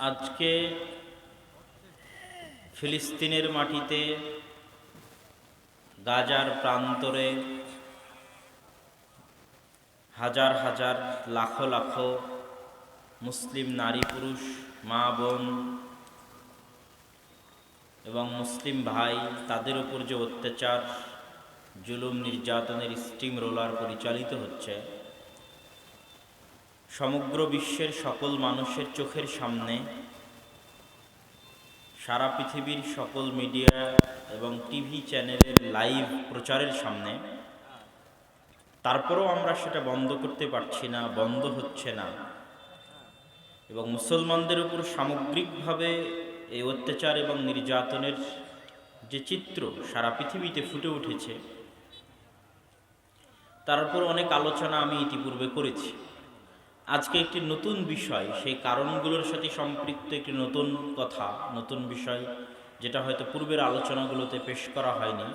আজকে ফিলিস্তিনের মাটিতে গাজার প্রান্তরে হাজার হাজার লাখো লাখো মুসলিম নারী পুরুষ মা বোন এবং মুসলিম ভাই তাদের উপর যে অত্যাচার জুলুম নির্যাতনের স্টিম রোলার পরিচালিত হচ্ছে, সমগ্র বিশ্বের সকল মানুষের চোখের সামনে, সারা পৃথিবীর সকল মিডিয়া এবং টিভি চ্যানেলের লাইভ প্রচারের সামনে, তারপরেও আমরা সেটা বন্ধ করতে পারছি না, বন্ধ হচ্ছে না। এবং মুসলমানদের উপর সামগ্রিকভাবে এই অত্যাচার এবং নির্যাতনের যে চিত্র সারা পৃথিবীতে ফুটে উঠেছে, তার উপর অনেক আলোচনা আমি ইতিপূর্বে করেছি। আজকে একটি নতুন বিষয়, সেই কারণগুলোর সাথে সম্পৃক্ত একটি নতুন কথা, নতুন বিষয়, যেটা হয়তো পূর্বের আলোচনাগুলোতে পেশ করা হয়নি,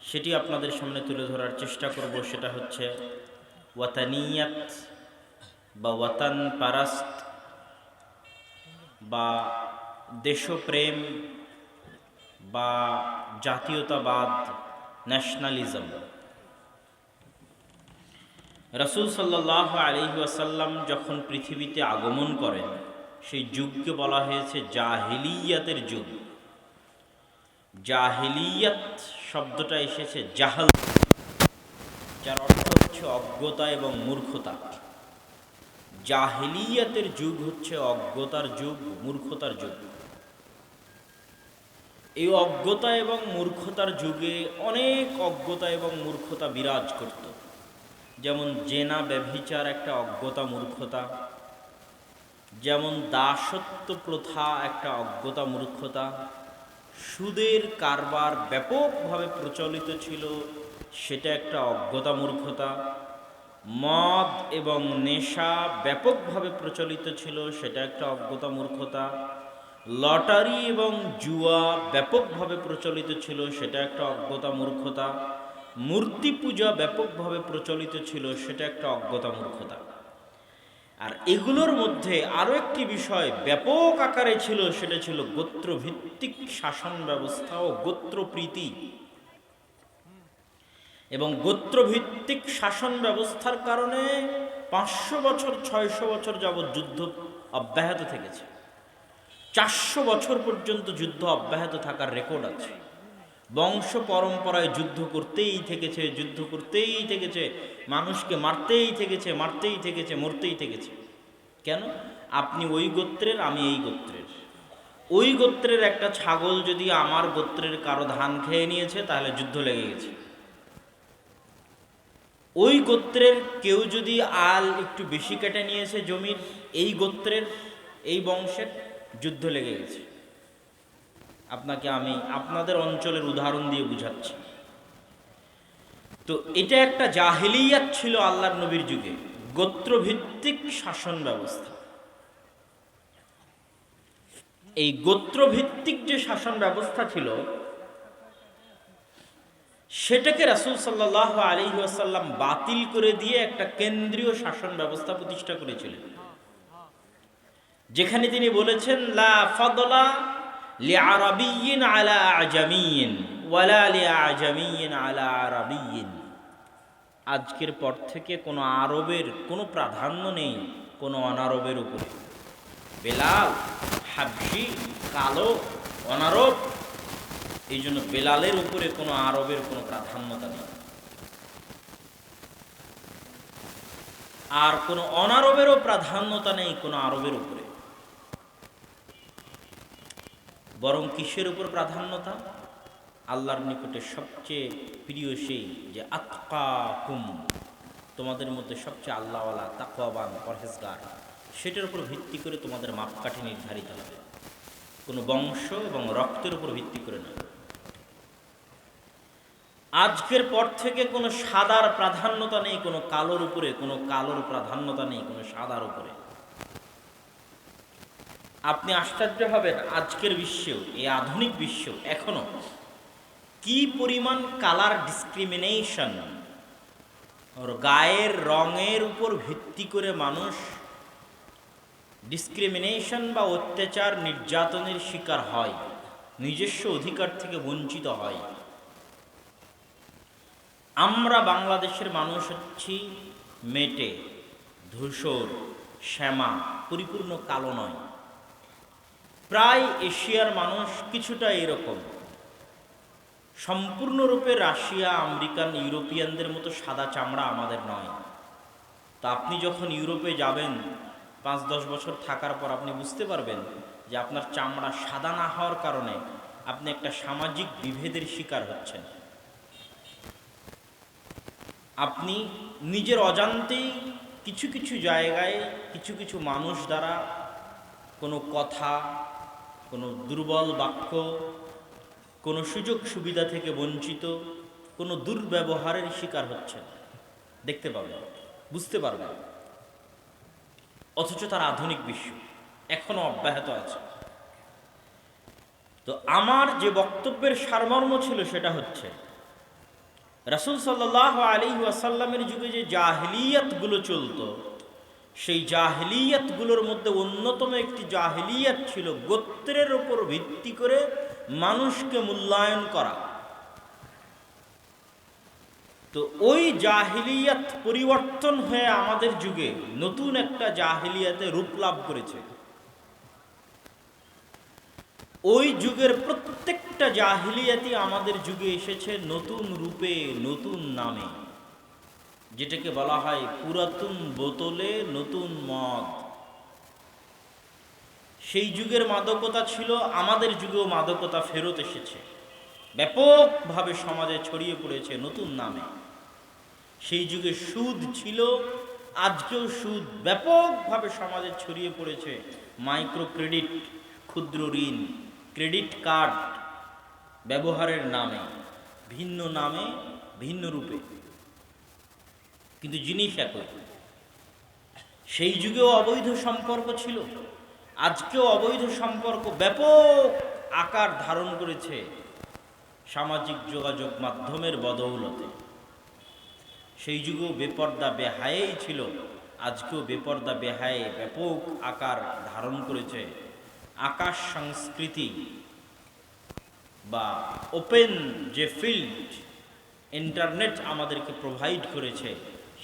সেটি আপনাদের সামনে তুলে ধরার চেষ্টা করব। সেটা হচ্ছে ওয়াতানিয়াত বা ওয়াতান পারাস্ত বা দেশপ্রেম বা জাতীয়তাবাদ, ন্যাশনালিজম। রাসূল সাল্লাল্লাহু আলাইহি ওয়াসাল্লাম যখন পৃথিবীতে আগমন করেন, সেই যুগকে বলা হয়েছে জাহিলিয়াতের যুগ। জাহিলিয়াত শব্দটা এসেছে জাহাল, যার অর্থ হচ্ছে অজ্ঞতা এবং মূর্খতা। জাহিলিয়াতের যুগ হচ্ছে অজ্ঞতার যুগ, মূর্খতার যুগ। এই অজ্ঞতা এবং মূর্খতার যুগে অনেক অজ্ঞতা এবং মূর্খতা বিরাজ করত। যেমন জেনা ব্যভিচার একটা অজ্ঞতা মূর্খতা, যেমন দাসত্ব প্রথা একটা অজ্ঞতা মূর্খতা, সুদের কারবার ব্যাপকভাবে প্রচলিত ছিল, সেটা একটা অজ্ঞতা মূর্খতা, মদ এবং নেশা ব্যাপকভাবে প্রচলিত ছিল, সেটা একটা অজ্ঞতা মূর্খতা, লটারি এবং জুয়া ব্যাপকভাবে প্রচলিত ছিল, সেটা একটা অজ্ঞতা মূর্খতা, মূর্তি পূজা ব্যাপকভাবে প্রচলিত ছিল, সেটা একটা অজ্ঞতা মূর্খতা। আর এগুলোর মধ্যে আরও একটি বিষয় ব্যাপক আকারে ছিল, সেটা ছিল গোত্রভিত্তিক শাসন ব্যবস্থা ও গোত্রপ্রীতি। এবং গোত্রভিত্তিক শাসন ব্যবস্থার কারণে 500 বছর 600 বছর যাবৎ যুদ্ধ অব্যাহত থেকেছে। 400 বছর পর্যন্ত যুদ্ধ অব্যাহত থাকার রেকর্ড আছে। বংশ পরম্পরায় যুদ্ধ করতেই থেকেছে, যুদ্ধ করতেই থেকেছে, মানুষকে মারতেই থেকেছে, মারতেই থেকেছে, মরতেই থেকেছে। কেন? আপনি ওই গোত্রের, আমি এই গোত্রের। ওই গোত্রের একটা ছাগল যদি আমার গোত্রের কারো ধান খেয়ে নিয়েছে, তাহলে যুদ্ধ লেগে গেছে। ওই গোত্রের কেউ যদি আল একটু বেশি কেটে নিয়েছে জমির, এই গোত্রের, এই বংশের, যুদ্ধ লেগে গেছে। আপনাকে আমি আপনাদের অঞ্চলের উদাহরণ দিয়ে বুঝাচ্ছি। তো এটা একটা জাহিলিয়াত ছিল আল্লাহর নবীর যুগে, গোত্রভিত্তিক শাসন ব্যবস্থা। এই গোত্রভিত্তিক যে শাসন ব্যবস্থা ছিল, সেটাকে রাসূল সাল্লাল্লাহু আলাইহি ওয়াসাল্লাম বাতিল করে দিয়ে একটা কেন্দ্রীয় শাসন ব্যবস্থা প্রতিষ্ঠা করেছিলেন, যেখানে তিনি বলেছেন লা ফাদলা লিআরাবিয়্যিন আলা আজামিয়্যিন ওয়ালা লিআজামিয়্যিন আলা আরাবিয়্যিন। আজকের পর থেকে কোনো আরবের কোনো প্রাধান্য নেই কোনো অনারবের উপরে। বেলাল হাবশি, কালো, অনারব, এই জন্য বেলালের উপরে কোনো আরবের কোনো প্রাধান্যতা নেই। আর কোনো অনারবেরও প্রাধান্যতা নেই কোনো আরবের উপরে। বরং কিসের উপর প্রাধান্যতা? আল্লাহর নিকটে সবচেয়ে প্রিয় সেই যে আতকাকুম, তোমাদের মধ্যে সবচেয়ে আল্লাহওয়ালা, তাকওয়াবান, পরহেজগার, সেটার উপর ভিত্তি করে তোমাদের মাপকাঠি নির্ধারিত হবে, কোনো বংশ এবং রক্তের উপর ভিত্তি করে না। আজকের পর থেকে কোনো সাদার প্রাধান্যতা নেই কোনো কালোর উপরে, কোনো কালোর প্রাধান্যতা নেই কোনো সাদার উপরে। আপনি আশ্চর্য হবেন, আজকের বিশ্বেও, এই আধুনিক বিশ্বেও এখনো কি পরিমাণ কালার ডিসক্রিমিনেশন, ওর গায়ের রঙের উপর ভিত্তি করে মানুষ ডিসক্রিমিনেশন বা অত্যাচার নির্যাতনের শিকার হয়, নিজস্ব অধিকার থেকে বঞ্চিত হয়। আমরা বাংলাদেশের মানুষ হচ্ছি মেটে, ধূসর, শ্যামা, পরিপূর্ণ কালো নয়। প্রায় এশিয়ার মানুষ কিছুটা এরকম, সম্পূর্ণরূপে রাশিয়া, আমেরিকান, ইউরোপিয়ানদের মতো সাদা চামড়া আমাদের নয়। তা আপনি যখন ইউরোপে যাবেন 5-10 বছর থাকার পর আপনি বুঝতে পারবেন যে আপনার চামড়া সাদা না হওয়ার কারণে আপনি একটা সামাজিক বিভেদের শিকার হচ্ছেন। আপনি নিজের অজান্তেই কিছু কিছু জায়গায় কিছু কিছু মানুষ দ্বারা কোনো কথা, কোনো দুর্বল বাক্য, কোনো সুযোগ সুবিধা থেকে বঞ্চিত, কোনো দুর্ব্যবহারের শিকার হচ্ছেন, দেখতে পাবেন, বুঝতে পারবেন। অথচ তার আধুনিক বিশ্ব এখনো অব্যাহত আছে। তো আমার যে বক্তব্যের সারমর্ম ছিল সেটা হচ্ছে, রাসূল সাল্লাল্লাহু আলাইহি ওয়াসাল্লামের যুগে যে জাহিলিয়াতগুলো চলতো, সেই জাহিলিয়াতগুলোর মধ্যে অন্যতম একটি জাহিলিয়াত ছিল গোত্রের উপর ভিত্তি করে মানুষকে মূল্যায়ন করা। তো ওই জাহিলিয়াত পরিবর্তন হয়ে আমাদের যুগে নতুন একটা জাহিলিয়াতে রূপ লাভ করেছে। ওই যুগের প্রত্যেকটা জাহিলিয়াতই আমাদের যুগে এসেছে নতুন রূপে, নতুন নামে, যেটাকে বলা হয় পুরাতন বোতলে নতুন মদ। সেই যুগের মাদকতা ছিল, আমাদের যুগেও মাদকতা ফেরত এসেছে, ব্যাপকভাবে সমাজে ছড়িয়ে পড়েছে নতুন নামে। সেই যুগে সুদ ছিল, আজকেও সুদ ব্যাপকভাবে সমাজে ছড়িয়ে পড়েছে। মাইক্রো ক্রেডিট, ক্ষুদ্র ঋণ, ক্রেডিট কার্ড ব্যবহারের নামে, ভিন্ন নামে, ভিন্ন রূপে, কিন্তু জিনিস একই। সেই যুগেও অবৈধ সম্পর্ক ছিল, আজকেও অবৈধ সম্পর্ক ব্যাপক আকার ধারণ করেছে সামাজিক যোগাযোগ মাধ্যমের বদৌলতে। সেই যুগেও বেপর্দা বেহায়াই ছিল, আজকেও বেপর্দা বেহায়ে ব্যাপক আকার ধারণ করেছে। আকাশ সংস্কৃতি বা ওপেন যে ফিল্ড ইন্টারনেট আমাদেরকে প্রোভাইড করেছে,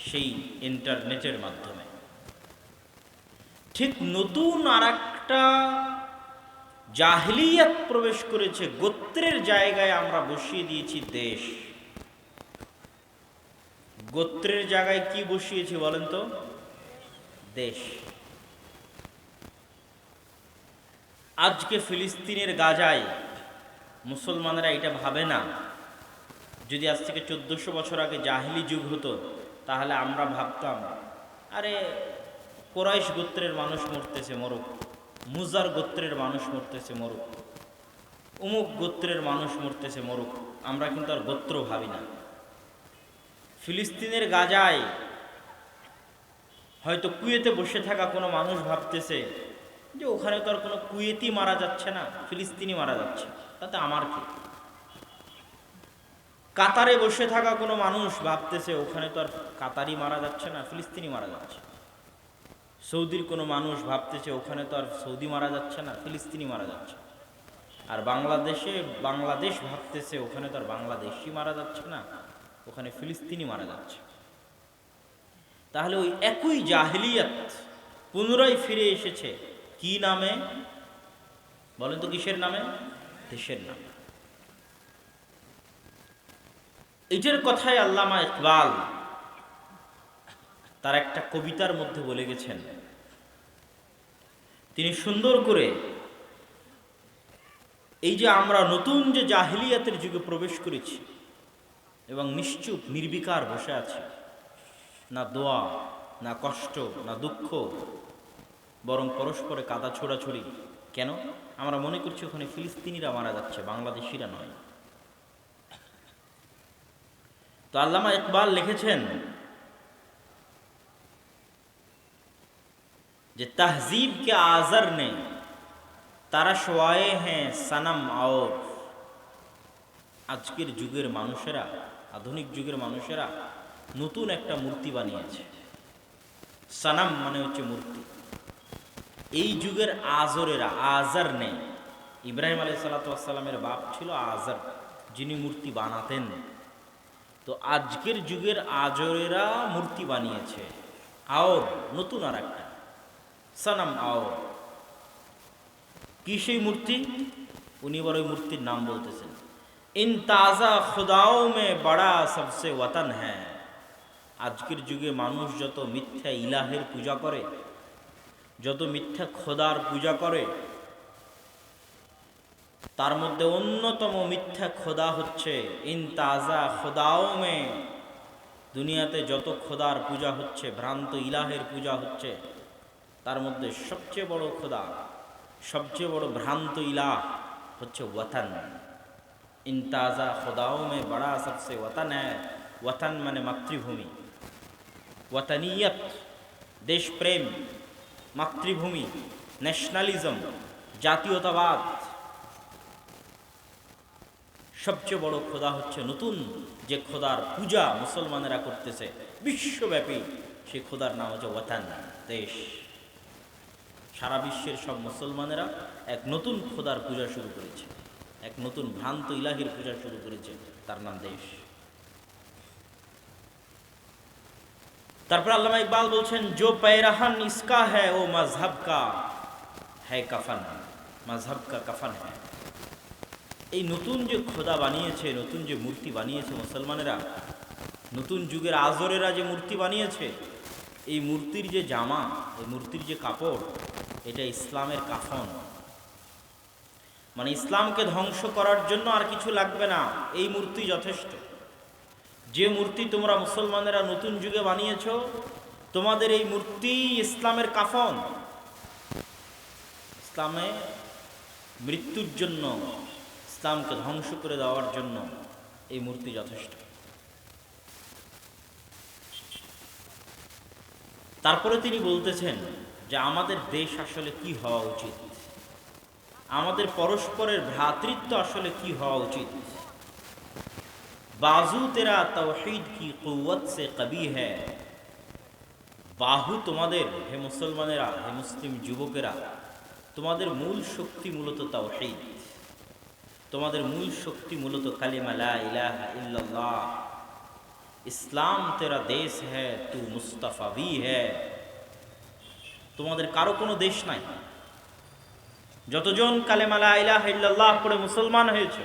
সেই ইন্টারনেটের মাধ্যমে ঠিক নতুন আর একটা জাহিলিয়াত প্রবেশ করেছে। গোত্রের জায়গায় আমরা বসিয়ে দিয়েছি দেশ। গোত্রের জায়গায় কি বসিয়েছি বলেন তো? দেশ। আজকে ফিলিস্তিনের গাজায় মুসলমানেরা এটা ভাবে না। যদি আজ থেকে 1400 বছর আগে জাহিলি যুগ হতো, তাহলে আমরা ভাবতাম, আরে কোরাইশ গোত্রের মানুষ মরতেছে মরুক, মুজার গোত্রের মানুষ মরতেছে মরুক, অমুক গোত্রের মানুষ মরতেছে মরুক, আমরা কিন্তু আর গোত্র ভাবি না। ফিলিস্তিনের গাজায় হয়তো কুয়েতে বসে থাকা কোনো মানুষ ভাবতেছে যে ওখানে তো আর কোনো কুয়েতি মারা যাচ্ছে না, ফিলিস্তিনি মারা যাচ্ছে, তাতে আমার কি? কাতারে বসে থাকা কোনো মানুষ ভাবতেছে ওখানে তো আর কাতারি মারা যাচ্ছে না, ফিলিস্তিনি মারা যাচ্ছে। সৌদির কোনো মানুষ ভাবতেছে ওখানে তো আর সৌদি মারা যাচ্ছে না, ফিলিস্তিনি মারা যাচ্ছে। আর বাংলাদেশ ভাবতেছে ওখানে তো আর বাংলাদেশি মারা যাচ্ছে না, ওখানে ফিলিস্তিনি মারা যাচ্ছে। তাহলে ওই একই জাহিলিয়াত পুনরায় ফিরে এসেছে। কি নামে বলেন তো? কিসের নামে? দেশের নামে। এটার কথাই আল্লামা ইকবাল তার একটা কবিতার মধ্যে বলে গেছেন। তিনি সুন্দর করে এই যে আমরা নতুন যে জাহিলিয়াতের যুগে প্রবেশ করেছি এবং নিশ্চুপ নির্বিকার বসে আছি, না দোয়া, না কষ্ট, না দুঃখ, বরং পরস্পরে কাদা ছোড়াছুড়ি। কেন? আমরা মনে করছি ওখানে ফিলিস্তিনিরা মারা যাচ্ছে, বাংলাদেশিরা নয়। তো আল্লামা ইকবাল লিখেছেন যে তহজিব কে আজর নে তারা শোয়ায়ে হ্যাঁ সনম और আজকের যুগের মানুষেরা, আধুনিক যুগের মানুষেরা নতুন একটা মূর্তি বানিয়েছে। সনম মানে হচ্ছে মূর্তি। এই যুগের আজরেরা, আজার নেই। ইব্রাহিম আলাইহিস সালামের বাপ ছিল আজার, যিনি মূর্তি বানাতেন। তো আজকের যুগের আজরেরা মূর্তি বানিয়েছে, আওর, নতুন আর একটা সানাম আওর। কি সেই মূর্তি? উনি বড় মূর্তির নাম বলতেছেন, ইন তাজা খুদাও মে বড়া সবসে ওয়াতন হ্যাঁ। আজকের যুগে মানুষ যত মিথ্যা ইলাহের পূজা করে, যত মিথ্যা খোদার পূজা করে, তার মধ্যে অন্যতম মিথ্যা খোদা হচ্ছে ইন তাজা খোদাও মে। দুনিয়াতে যত খোদার পূজা হচ্ছে, ভ্রান্ত ইলাহের পূজা হচ্ছে, তার মধ্যে সবচেয়ে বড় খোদা, সবচেয়ে বড় ভ্রান্ত ইলাহ হচ্ছে ওয়াতান। ইন তাজা খোদাও মে বড়া সবসে ওয়াতান হ্যাঁ। ওয়াতান মানে মাতৃভূমি, ওয়াতানিয়ত দেশপ্রেম, মাতৃভূমি, ন্যাশনালিজম, জাতীয়তাবাদ। সবচেয়ে বড় খোদা হচ্ছে নতুন যে খোদার পূজা মুসলমানেরা করতেছে বিশ্বব্যাপী, সেই খোদার নাম হচ্ছে ওয়াতান, দেশ। সারা বিশ্বের সব মুসলমানেরা এক নতুন খোদার পূজা শুরু করেছে, এক নতুন ভ্রান্ত ইলাহির পূজা শুরু করেছে, তার নাম দেশ। তারপর আল্লামা ইকবাল বলছেন, জো पैरहन इसका है वो मजहब का है कफन, मजहब का कफन है। এই নতুন যে খোদা বানিয়েছে, নতুন যে মূর্তি বানিয়েছে মুসলমানেরা, নতুন যুগের আজরেরা যে মূর্তি বানিয়েছে, এই মূর্তির যে জামা, এই মূর্তির যে কাপড়, এটা ইসলামের কাফন। মানে ইসলামকে ধ্বংস করার জন্য আর কিছু লাগবে না, এই মূর্তি যথেষ্ট। যে মূর্তি তোমরা মুসলমানেরা নতুন যুগে বানিয়েছ, তোমাদের এই মূর্তি ইসলামের কাফন। ইসলামে মৃত্যুর জন্য, ইসলামকে ধ্বংস করে দেওয়ার জন্য এই মূর্তি যথেষ্ট। তারপরে তিনি বলতেছেন যে আমাদের দেশ আসলে কি হওয়া উচিত, আমাদের পরস্পরের ভ্রাতৃত্ব আসলে কি হওয়া উচিত। बाजू तेरा तौहीद की कुव्वत से कभी है। বাহু তোমাদের, হে মুসলমানেরা, হে মুসলিম যুবকেরা, তোমাদের মূল শক্তি মূলত তাওহীদ, তোমাদের মূল শক্তি মূলত কালিমা লা ইলাহা ইল্লাল্লাহ। ইসলাম তেরা দেশ হ্যায়, তু মুস্তাফা ভি হ্যায়। তোমাদের কারো কোনো দেশ নাই। যতজন কালিমা লা ইলাহা ইল্লাল্লাহ পড়ে মুসলমান হয়েছে,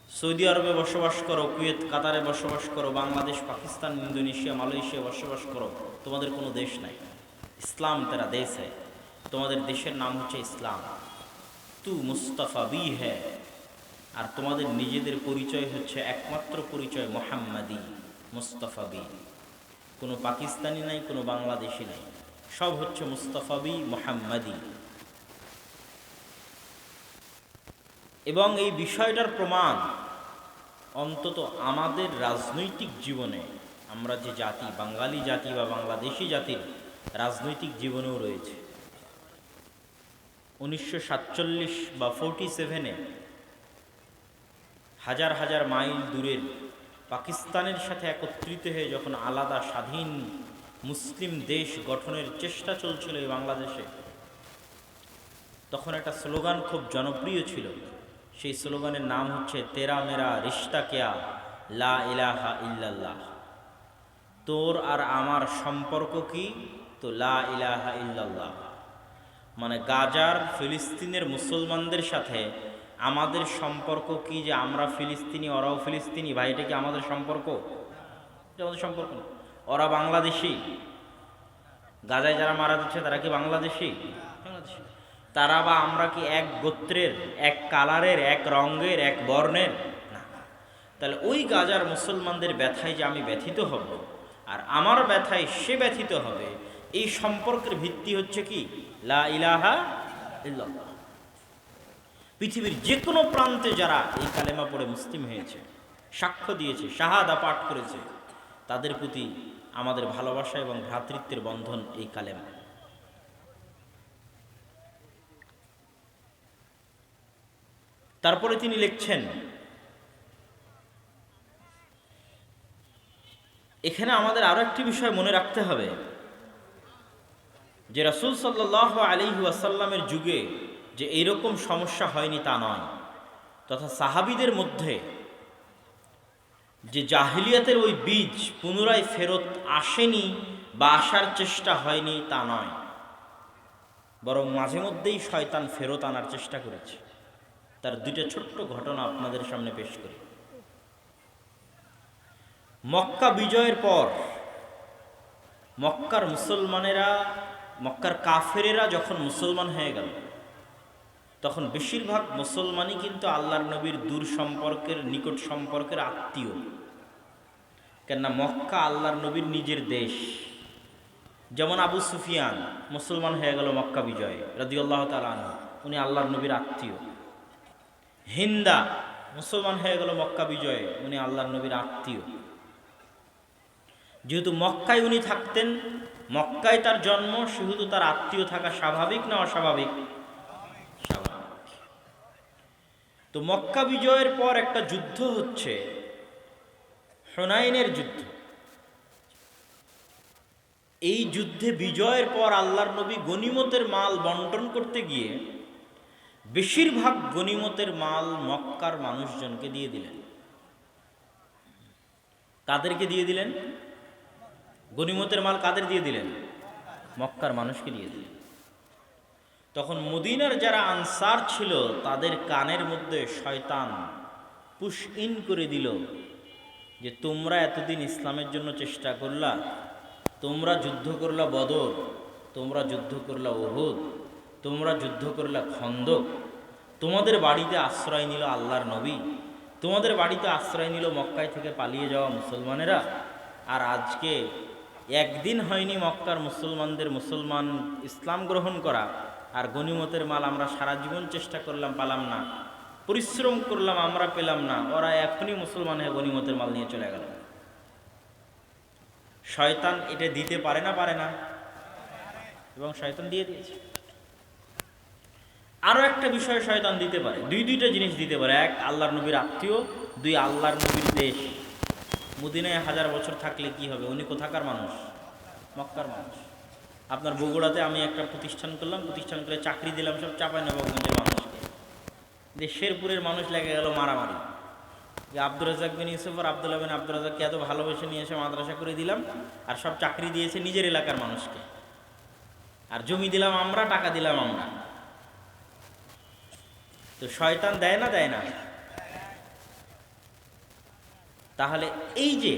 সৌদি আরবে বসবাস করো, কুয়েত, কাতারে বসবাস করো, বাংলাদেশ, পাকিস্তান, ইন্দোনেশিয়া, মালয়েশিয়া বসবাস করো, তোমাদের কোনো দেশ নাই। ইসলাম তেরা দেশ হ্যায়, তোমাদের দেশের নাম হচ্ছে ইসলাম। তু মুস্তাফা বি হ্যায়, আর তোমাদের নিজেদের পরিচয় হচ্ছে একমাত্র পরিচয় মুহাম্মাদি, মুস্তাফা বি। কোনো পাকিস্তানি নাই, কোনো বাংলাদেশি নাই, সব হচ্ছে মুস্তাফা বি, মুহাম্মাদি। এবং এই বিষয়টার প্রমাণ অন্তত আমাদের রাজনৈতিক জীবনে, আমরা যে জাতি, বাঙালি জাতি বা বাংলাদেশি জাতির রাজনৈতিক জীবনেও রয়েছে। 1947 বা 47-এ হাজার হাজার মাইল দূরের পাকিস্তানের সাথে একত্রিত হয়ে যখন আলাদা স্বাধীন মুসলিম দেশ গঠনের চেষ্টা চলছিল এই বাংলাদেশে, তখন একটা স্লোগান খুব জনপ্রিয় ছিল। সেই স্লোগানের নাম হচ্ছে তেরা মেরা রিশতা কেয়া লা ইলাহা ইল্লাল্লাহ। তোর আর আমার সম্পর্ক কি? তো লা ইলাহা ইল্লাল্লাহ। মানে গাজার, ফিলিস্তিনের মুসলমানদের সাথে আমাদের সম্পর্ক কি? যে আমরা ফিলিস্তিনি, ওরাও ফিলিস্তিনি, ভাই, এটা কি আমাদের সম্পর্ক? এটা আমাদের সম্পর্ক না। ওরা বাংলাদেশি, গাজায় যারা মারা যাচ্ছে তারা কি বাংলাদেশি? বাংলাদেশি। তারা বা আমরা কি এক গোত্রের, এক কালারের, এক রঙের, এক বর্ণের? না। তাহলে ওই গাজার মুসলমানদের ব্যথায় যে আমি ব্যথিত হব, আর আমার ব্যথায় সে ব্যথিত হবে, এই সম্পর্কের ভিত্তি হচ্ছে কি? লা ইলাহা ইল্লাল্লাহ। পৃথিবীর যে কোনো প্রান্তে যারা এই কালেমা পড়ে মুসলিম হয়েছে, সাক্ষ্য দিয়েছে, শাহাদা পাঠ করেছে, তাদের প্রতি আমাদের ভালোবাসা এবং ভ্রাতৃত্বের বন্ধন এই কালেমা। তারপরে তিনি লিখছেন, এখানে আমাদের আরো একটি বিষয় মনে রাখতে হবে, যে রাসূল সাল্লাল্লাহু আলাইহি ওয়াসাল্লামের যুগে যে এইরকম সমস্যা হয়নি তা নয়, তথা সাহাবীদের মধ্যে যে জাহিলিয়াতের ওই বীজ পুনরায় ফেরত আসেনি বা আসার চেষ্টা হয়নি তা নয়, বরং মাঝে মধ্যেই শয়তান ফেরত আনার চেষ্টা করেছে। তার দুইটা ছোট্ট ঘটনা আপনাদের সামনে পেশ করি। মক্কা বিজয়ের পর মক্কার মুসলমানেরা, মক্কার কাফেরেরা যখন মুসলমান হয়ে গেল, তখন বেশিরভাগ মুসলমানই কিন্তু আল্লাহর নবীর দূর সম্পর্কের, নিকট সম্পর্কের আত্মীয়। কেননা মক্কা আল্লাহর নবীর নিজের দেশ। যেমন আবু সুফিয়ান মুসলমান হয়ে গেল মক্কা বিজয়ে রাদিয়াল্লাহু তাআলা আনহু, উনি আল্লাহর নবীর আত্মীয়। হিন্দা মুসলমান হয়ে গেল মক্কা বিজয়ে, উনি আল্লাহর নবীর আত্মীয়। যেহেতু মক্কায় উনি থাকতেন, মক্কায় তার জন্ম, সেহেতু তার আত্মীয় থাকা স্বাভাবিক না অস্বাভাবিক? স্বাভাবিক। তো মক্কা বিজয়ের পর একটা যুদ্ধ হচ্ছে, হুনাইনের যুদ্ধ। এই যুদ্ধে বিজয়ের পর আল্লাহর নবী গনিমতের মাল বন্টন করতে গিয়ে বেশিরভাগ গনিমতের মাল মক্কার মানুষজনকে দিয়ে দিলেন। কাদেরকে দিয়ে দিলেন? গনিমতের মাল কাদের দিয়ে দিলেন? মক্কার মানুষকে দিয়ে দিলেন। তখন মদিনার যারা আনসার ছিল তাদের কানের মধ্যে শয়তান পুশ ইন করে দিল যে তোমরা এতদিন ইসলামের জন্য চেষ্টা করলা, তোমরা যুদ্ধ করলা বদর, তোমরা যুদ্ধ করলা উহুদ, তোমরা যুদ্ধ করলা খন্দক, তোমাদের বাড়িতে আশ্রয় নিল আল্লাহর নবী, তোমাদের বাড়িতে আশ্রয় নিল মক্কায় থেকে পালিয়ে যাওয়া মুসলমানেরা, আর আজকে একদিন হয়নি মক্কার মুসলমান ইসলাম গ্রহণ করা, আর গনিমতের মাল আমরা সারা জীবন চেষ্টা করলাম পালাম না, পরিশ্রম করলাম আমরা পেলাম না, ওরা এখনই মুসলমান হয়ে গনিমতের মাল নিয়ে চলে গেল। শয়তান এটা দিতে পারে না? পারে না? এবং শয়তান দিয়ে দিয়েছে। আরো একটা বিষয় শয়তান দিতে পারে, দুইটা জিনিস দিতে পারে। এক, আল্লাহর নবীর আত্মীয়। দুই, আল্লাহর নবীর দেশ। মদিনায় 1000 বছর থাকলে কি হবে? উনি কোথাকার মানুষ? মক্কার মানুষ। আপনার বগুড়াতে আমি একটা প্রতিষ্ঠান করলাম, প্রতিষ্ঠান করে চাকরি দিলাম সব চাঁপাইনবাবগঞ্জের মানুষকে, শেরপুরের মানুষ লেগে গেল মারামারি যে আব্দুর রাজ্জাক বিন ইউসুফ আর আব্দুল্লাহ বিন আব্দুর রাজ্জাককে এত ভালোবেসে নিয়ে এসে মাদ্রাসা করে দিলাম, আর সব চাকরি দিয়েছে নিজের এলাকার মানুষকে, আর জমি দিলাম আমরা, টাকা দিলাম আমরা। তো শয়তান দেয় না? দেয় না? তাহলে এই যে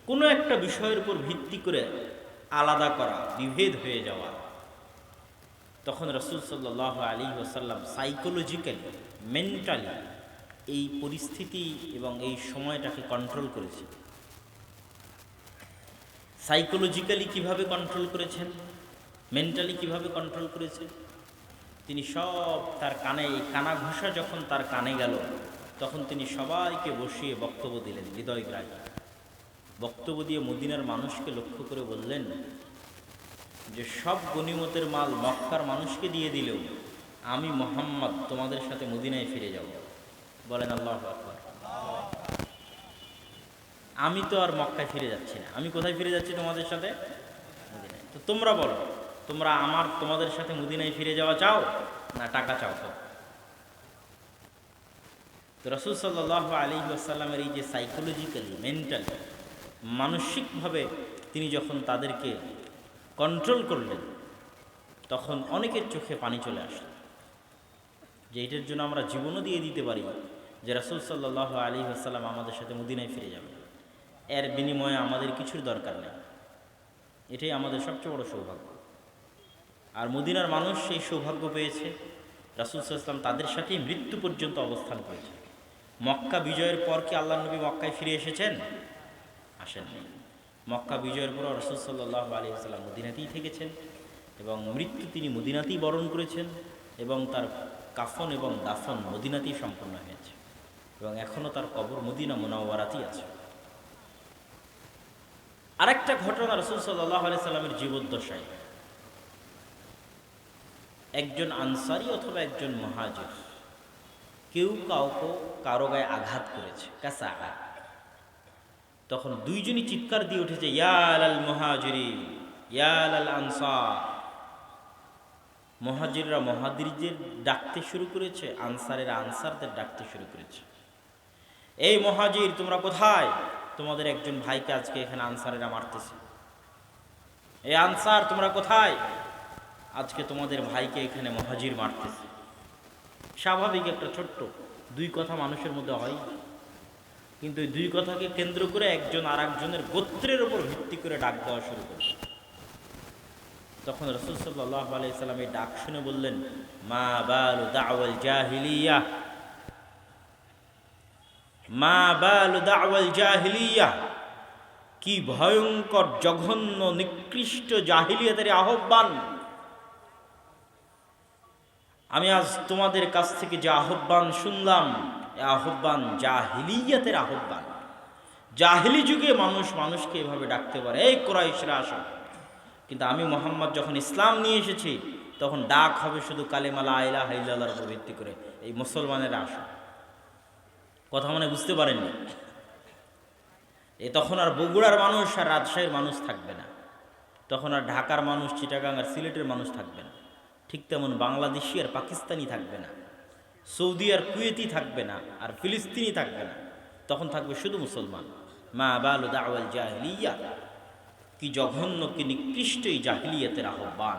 কোনো একটা বিষয়ের উপর ভিত্তি করে আলাদা করা, বিভেদ হয়ে যাওয়া, তখন রাসূল সাল্লাল্লাহু আলাইহি ওয়াসাল্লাম সাইকোলজিক্যালি, মেন্টালি এই পরিস্থিতি এবং এই সময়টাকে কন্ট্রোল করেছে। সাইকোলজিক্যালি কিভাবে কন্ট্রোল করেছেন, মেন্টালি কিভাবে কন্ট্রোল করেছে, তিনি সব তার কানে, এই কানা ঘোষা যখন তার কানে গেল, তখন তিনি সবাইকে বসিয়ে বক্তব্য দিলেন, হৃদয়গ্রাহী বক্তব্য দিয়ে মদিনার মানুষকে লক্ষ্য করে বললেন যে সব গনিমতের মাল মক্কার মানুষকে দিয়ে দিলেও আমি মুহাম্মদ তোমাদের সাথে মদিনায় ফিরে যাব। বলেন আল্লাহু আকবার। আমি তো আর মক্কায় ফিরে যাচ্ছি না, আমি কোথায় ফিরে যাচ্ছি? তোমাদের সাথে মদিনায়। তো তোমরা বলো, তোমরা তোমাদের সাথে মদিনায় ফিরে যাওয়া চাও না টাকা চাও? তো রাসূল সাল্লাল্লাহু আলাইহি ওয়াসাল্লামের এই যে সাইকোলজিক্যালি, মেন্টালি, মানসিকভাবে তিনি যখন তাদেরকে কন্ট্রোল করলেন, তখন অনেকের চোখে পানি চলে আসলো যে এটার জন্য আমরা জীবনও দিয়ে দিতে পারি যে রাসূল সাল্লাল্লাহু আলাইহি ওয়াসাল্লাম আমাদের সাথে মদিনায় ফিরে যাবে, এর বিনিময়ে আমাদের কিছুর দরকার নেই। এটাই আমাদের সবচেয়ে বড় সৌভাগ্য। আর মদিনার মানুষ সেই সৌভাগ্য পেয়েছে। রাসূল সাল্লাল্লাহু আলাইহি ওয়াসাল্লাম তাদের সাথেই মৃত্যু পর্যন্ত অবস্থান করেছে। মক্কা বিজয়ের পর কি আল্লাহর নবী মক্কায় ফিরে এসেছেন? আসেননি। মক্কা বিজয়ের পর রাসূল সাল্লাল্লাহু আলাইহি ওয়াসাল্লাম মদিনাতেই থেকেছেন এবং মৃত্যু তিনি মদিনাতেই বরণ করেছেন এবং তার কাফন এবং দাফন মদিনাতেই সম্পন্ন হয়েছে এবং এখনও তার কবর মদিনা মুনাওয়ারাতেই আছে। আরেকটা ঘটনা, রাসূল সাল্লাল্লাহু আলাইহি সাল্লামের জীবদ্দশায় একজন আনসারী অথবা একজন মুহাজির কেউ কারো গায়ে আঘাত করেছে, কাছে আঘাত। তখন দুইজনই চিৎকার দিয়ে উঠেছে, ইয়া লাল মুহাজিরিন ইয়া লাল আনসার, মুহাজিররা মুহাজিরদের ডাকতে শুরু করেছে, আনসারেরা আনসারদের ডাকতে শুরু করেছে। এই মুহাজির তোমরা কোথায়? তোমাদের একজন ভাইকে আজকে এখানে আনসারেরা মারতেছে। এই আনসার তোমরা কোথায়? আজকে তোমাদের ভাইকে এখানে মুহাজির মারতেছে। স্বাভাবিক একটা ছোট্ট দুই কথা মানুষের মধ্যে হয়, কিন্তু এই দুই কথাকে কেন্দ্র করে একজন আর একজনের গোত্রের উপর ভিত্তি করে ডাক দেওয়া শুরু করে। তখন রাসূল সাল্লাল্লাহু আলাইহি সাল্লাম এই ডাক শুনে বললেন, মা বালু দাওয়াল জাহিলিয়া, মা বালু দাওয়াল জাহিলিয়া, কি ভয়ঙ্কর জঘন্য নিকৃষ্ট জাহিলিয়াতের আহ্বান। আমি আজ তোমাদের কাছ থেকে যে আহ্বান শুনলাম, এ আহ্বান জাহিলিয়াতের আহ্বান। জাহিলি যুগে মানুষ মানুষকে এভাবে ডাকতে পারে, এই কুরাইশরা আসো। কিন্তু আমি মুহাম্মদ যখন ইসলাম নিয়ে এসেছি, তখন ডাক হবে শুধু কালেমা লা ইলাহা ইল্লাল্লাহর উপর ভিত্তি করে, এই মুসলমানেরা আসো। কথা মানে বুঝতে পারেননি? তখন আর বগুড়ার মানুষ আর রাজশাহীর মানুষ থাকবে না, তখন আর ঢাকার মানুষ, চিটাগাং আর সিলেটের মানুষ থাকবে না। ঠিক তেমন বাংলাদেশি আর পাকিস্তানি থাকবে না, সৌদি আর কুয়েতি থাকবে না, আর ফিলিস্তিনি থাকবে না। তখন থাকবে শুধু মুসলমান। মা বালু দাওয়াল জাহিলিয়া, কি জঘন্য কি নিকৃষ্ট এই জাহিলিয়াতের আহ্বান।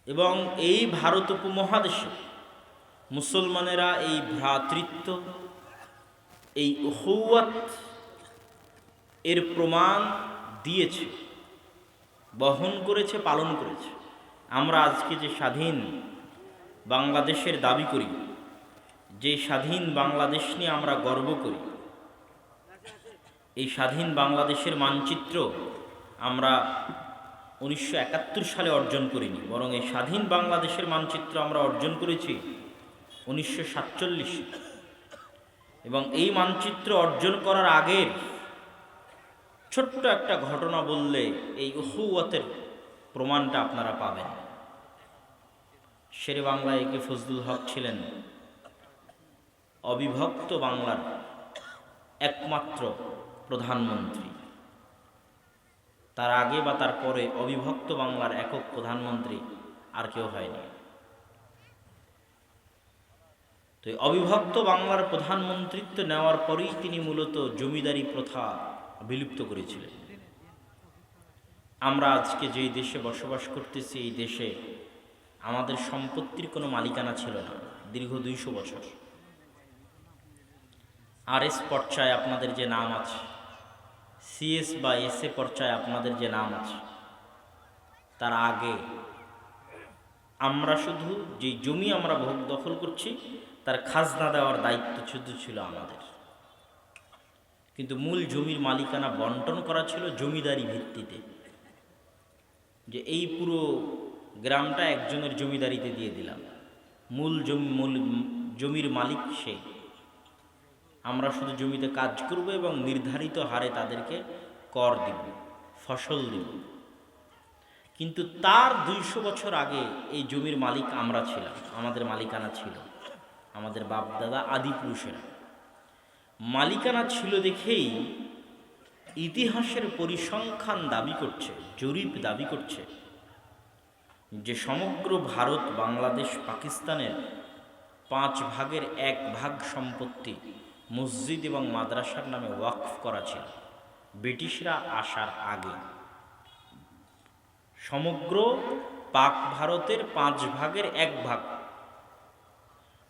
এবং এই ভারত উপমহাদেশে মুসলমানেরা এই ভ্রাতৃত্ব, এই উখুওয়াত এর প্রমাণ দিয়েছে, বহন করেছে, পালন করেছে। আমরা আজকে যে স্বাধীন বাংলাদেশের দাবি করি, যে স্বাধীন বাংলাদেশ নিয়ে আমরা গর্ব করি, এই স্বাধীন বাংলাদেশের মানচিত্র আমরা 1971 সালে অর্জন করিনি, বরং এই স্বাধীন বাংলাদেশের মানচিত্র আমরা অর্জন করেছি 1947। এবং এই মানচিত্র অর্জন করার আগের ছোট্ট একটা ঘটনা বললে এই উখুওয়াতের প্রমাণটা আপনারা পাবেন। শেরে বাংলা একে ফজলুল হক ছিলেন অবিভক্ত বাংলার একমাত্র প্রধানমন্ত্রী। তার আগে বা তার পরে অবিভক্ত বাংলার একক প্রধানমন্ত্রী আর কেউ হয়নি। তো এই অবিভক্ত বাংলার প্রধানমন্ত্রিত্ব নেওয়ার পরেই তিনি মূলত জমিদারি প্রথা বিলুপ্ত করেছিলেন। আমরা আজকে যেই দেশে বসবাস করতেছি, এই দেশে আমাদের সম্পত্তির কোনো মালিকানা ছিল না দীর্ঘ 200 বছর। RS পর্যায়ে আপনাদের যে নাম আছে, CS বা SA পর্যায়ে আপনাদের যে নাম আছে, তার আগে আমরা শুধু যে জমি আমরা ভোগ দখল করছি তার খাজনা দেওয়ার দায়িত্ব শুধু ছিল আমাদের। কিন্তু মূল জমির মালিকানা বন্টন করা ছিল জমিদারি ভিত্তিতে, যে এই পুরো গ্রামটা একজনের জমিদারিতে দিয়ে দিলাম, মূল জমির মালিক সে। আমরা শুধু জমিতে কাজ করব এবং নির্ধারিত হারে তাদেরকে কর দিব, ফসল দিব। কিন্তু তার 200 বছর আগে এই জমির মালিক আমরা ছিলাম, আমাদের মালিকানা ছিল, আমাদের বাপ দাদা আদি পুরুষেরা মালিকানা ছিল। দেখেই ইতিহাসের পরিসংখ্যান দাবি করছে, জরিপ দাবি করছে যে সমগ্র ভারত, বাংলাদেশ, পাকিস্তানের 5 ভাগের 1 ভাগ সম্পত্তি মসজিদ এবং মাদ্রাসার নামে ওয়াকফ করা ছিল ব্রিটিশরা আসার আগে। সমগ্র পাক ভারতের 5 ভাগের 1 ভাগ,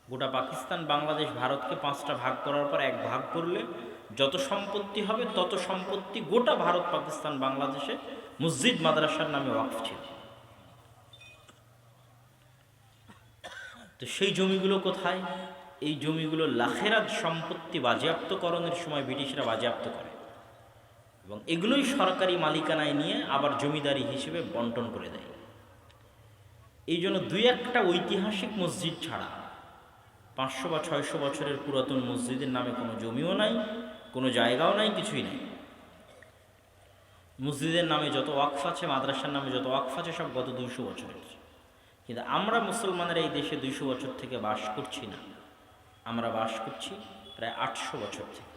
গোটা পাকিস্তান, বাংলাদেশ, ভারতকে 5টা ভাগ করার পর 1 ভাগ করলে যত সম্পত্তি হবে তত সম্পত্তি গোটা ভারত, পাকিস্তান, বাংলাদেশে মসজিদ মাদ্রাসার নামে ওয়াকফ ছিল। তো সেই জমিগুলো কোথায়? এই জমিগুলো লাখেরাত সম্পত্তি বাজেয়াপ্তকরণের সময় ব্রিটিশরা বাজেয়াপ্ত করে এবং এগুলোই সরকারি মালিকানায় নিয়ে আবার জমিদারি হিসেবে বন্টন করে দেয়। এই জন্য 2-1টা ঐতিহাসিক মসজিদ ছাড়া 500 বা 600 বছরের পুরাতন মসজিদের নামে কোনো জমিও নাই, কোনো জায়গাও নাই, কিছুই নাই। মসজিদের নামে যত ওয়াকফ আছে, মাদ্রাসার নামে যত ওয়াকফ আছে, সব গত 200 বছরের। কিন্তু আমরা মুসলমানেরা এই দেশে 200 বছর থেকে বাস করছি না, আমরা বাস করছি প্রায় 800 বছর থেকে।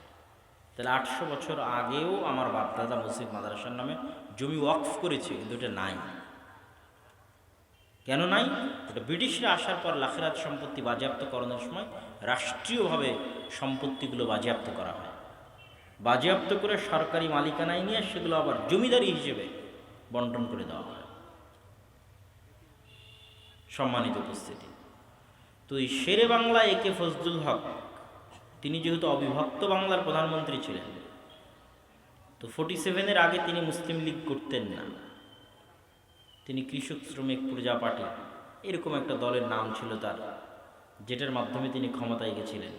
তাহলে 800 বছর আগেও আমার বাপদাদা মসজিদ মাদ্রাসার নামে জমি ওয়াকফ করেছে, কিন্তু এটা নাই। কেন নাই? এটা ব্রিটিশরা আসার পর লাখেরাত সম্পত্তি বাজেয়াপ্তকরণের সময় রাষ্ট্রীয়ভাবে সম্পত্তিগুলো বাজেয়াপ্ত করা হয়, বাজেয়াপ্ত করে সরকারি মালিকানায় নিয়ে সেগুলো আবার জমিদারি হিসেবে বন্টন করে দেওয়া হয়। সম্মানিত উপস্থিতি, তো এই শেরে বাংলা একে ফজলুল হক, তিনি যেহেতু অবিভক্ত বাংলার প্রধানমন্ত্রী ছিলেন, তো 47-এর আগে তিনি মুসলিম লীগ করতেন না, তিনি কৃষক শ্রমিক প্রজা পার্টি এরকম একটা দলের নাম ছিল তার, যেটার মাধ্যমে তিনি ক্ষমতায় গেছিলেন।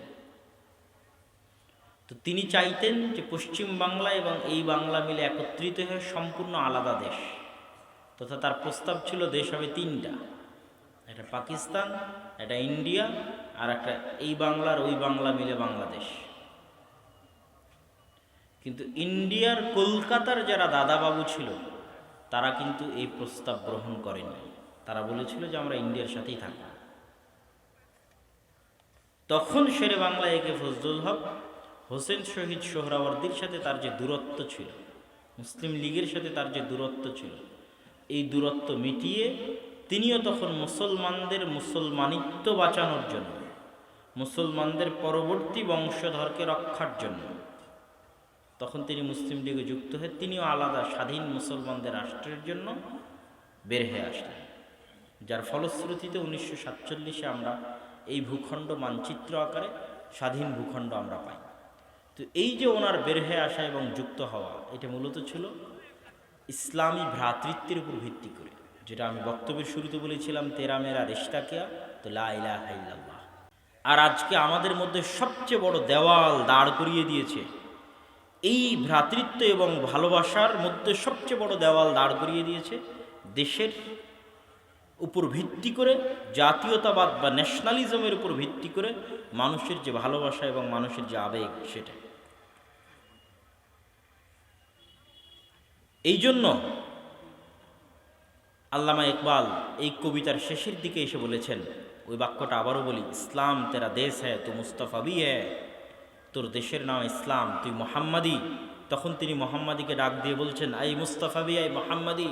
তো তিনি চাইতেন যে পশ্চিম বাংলা এবং এই বাংলা মিলে একত্রিত হয়ে সম্পূর্ণ আলাদা দেশ, তথা তার প্রস্তাব ছিল দেশ হবে 3টা, একটা পাকিস্তান, একটা ইন্ডিয়া, আর একটা এই বাংলার ওই বাংলা মিলে বাংলাদেশ। কিন্তু ইন্ডিয়ার কলকাতার যারা দাদাবাবু ছিল তারা কিন্তু এই প্রস্তাব গ্রহণ করেনি, তারা বলেছিল যে আমরা ইন্ডিয়ার সাথেই থাকব। তখন শেরে বাংলা একে ফজলুল হক হোসেন শহীদ সোহরাওয়ার্দীর সাথে তার যে দূরত্ব ছিল, মুসলিম লীগের সাথে তার যে দূরত্ব ছিল, এই দূরত্ব মিটিয়ে তিনিও তখন মুসলমানদের মুসলমানিত্ব বাঁচানোর জন্য, মুসলমানদের পরবর্তী বংশধরকে রক্ষার জন্য তখন তিনি মুসলিম লীগে যুক্ত হয়ে তিনিও আলাদা স্বাধীন মুসলমানদের রাষ্ট্রের জন্য বের হয়ে আসলেন, যার ফলশ্রুতিতে 1947-এ আমরা এই ভূখণ্ড মানচিত্র আকারে স্বাধীন ভূখণ্ড আমরা পাই। তো এই যে ওনার বের হয়ে আসা এবং যুক্ত হওয়া, এটা মূলত ছিল ইসলামী ভ্রাতৃত্বের উপর ভিত্তি করে, যেটা আমি বক্তব্যের শুরুতে বলেছিলাম, তেরা মেরা রিশতা কিয়া তো লা ইলাহা ইল্লাল্লাহ। আর আজকে আমাদের মধ্যে সবচেয়ে বড় দেওয়াল দাঁড় করিয়ে দিয়েছে, এই ভ্রাতৃত্ব এবং ভালোবাসার মধ্যে সবচেয়ে বড় দেওয়াল দাঁড় করিয়ে দিয়েছে দেশের উপর ভিত্তি করে, জাতীয়তাবাদ বা ন্যাশনালিজমের উপর ভিত্তি করে মানুষের যে ভালোবাসা এবং মানুষের যে আবেগ, সেটা। এই জন্য আল্লামা ইকবাল এই কবিতার শেষের দিকে এসে বলেছেন, ওই বাক্যটা আবারও বলি, ইসলাম তেরা দেশ হ্যায় তো মুস্তাফা ভি হ্যায়, তোর দেশের নাম ইসলাম, তুই মোহাম্মদী। তখন তিনি মোহাম্মদীকে ডাক দিয়ে বলছেন, আই মুস্তাফা ভি আই মোহাম্মদী,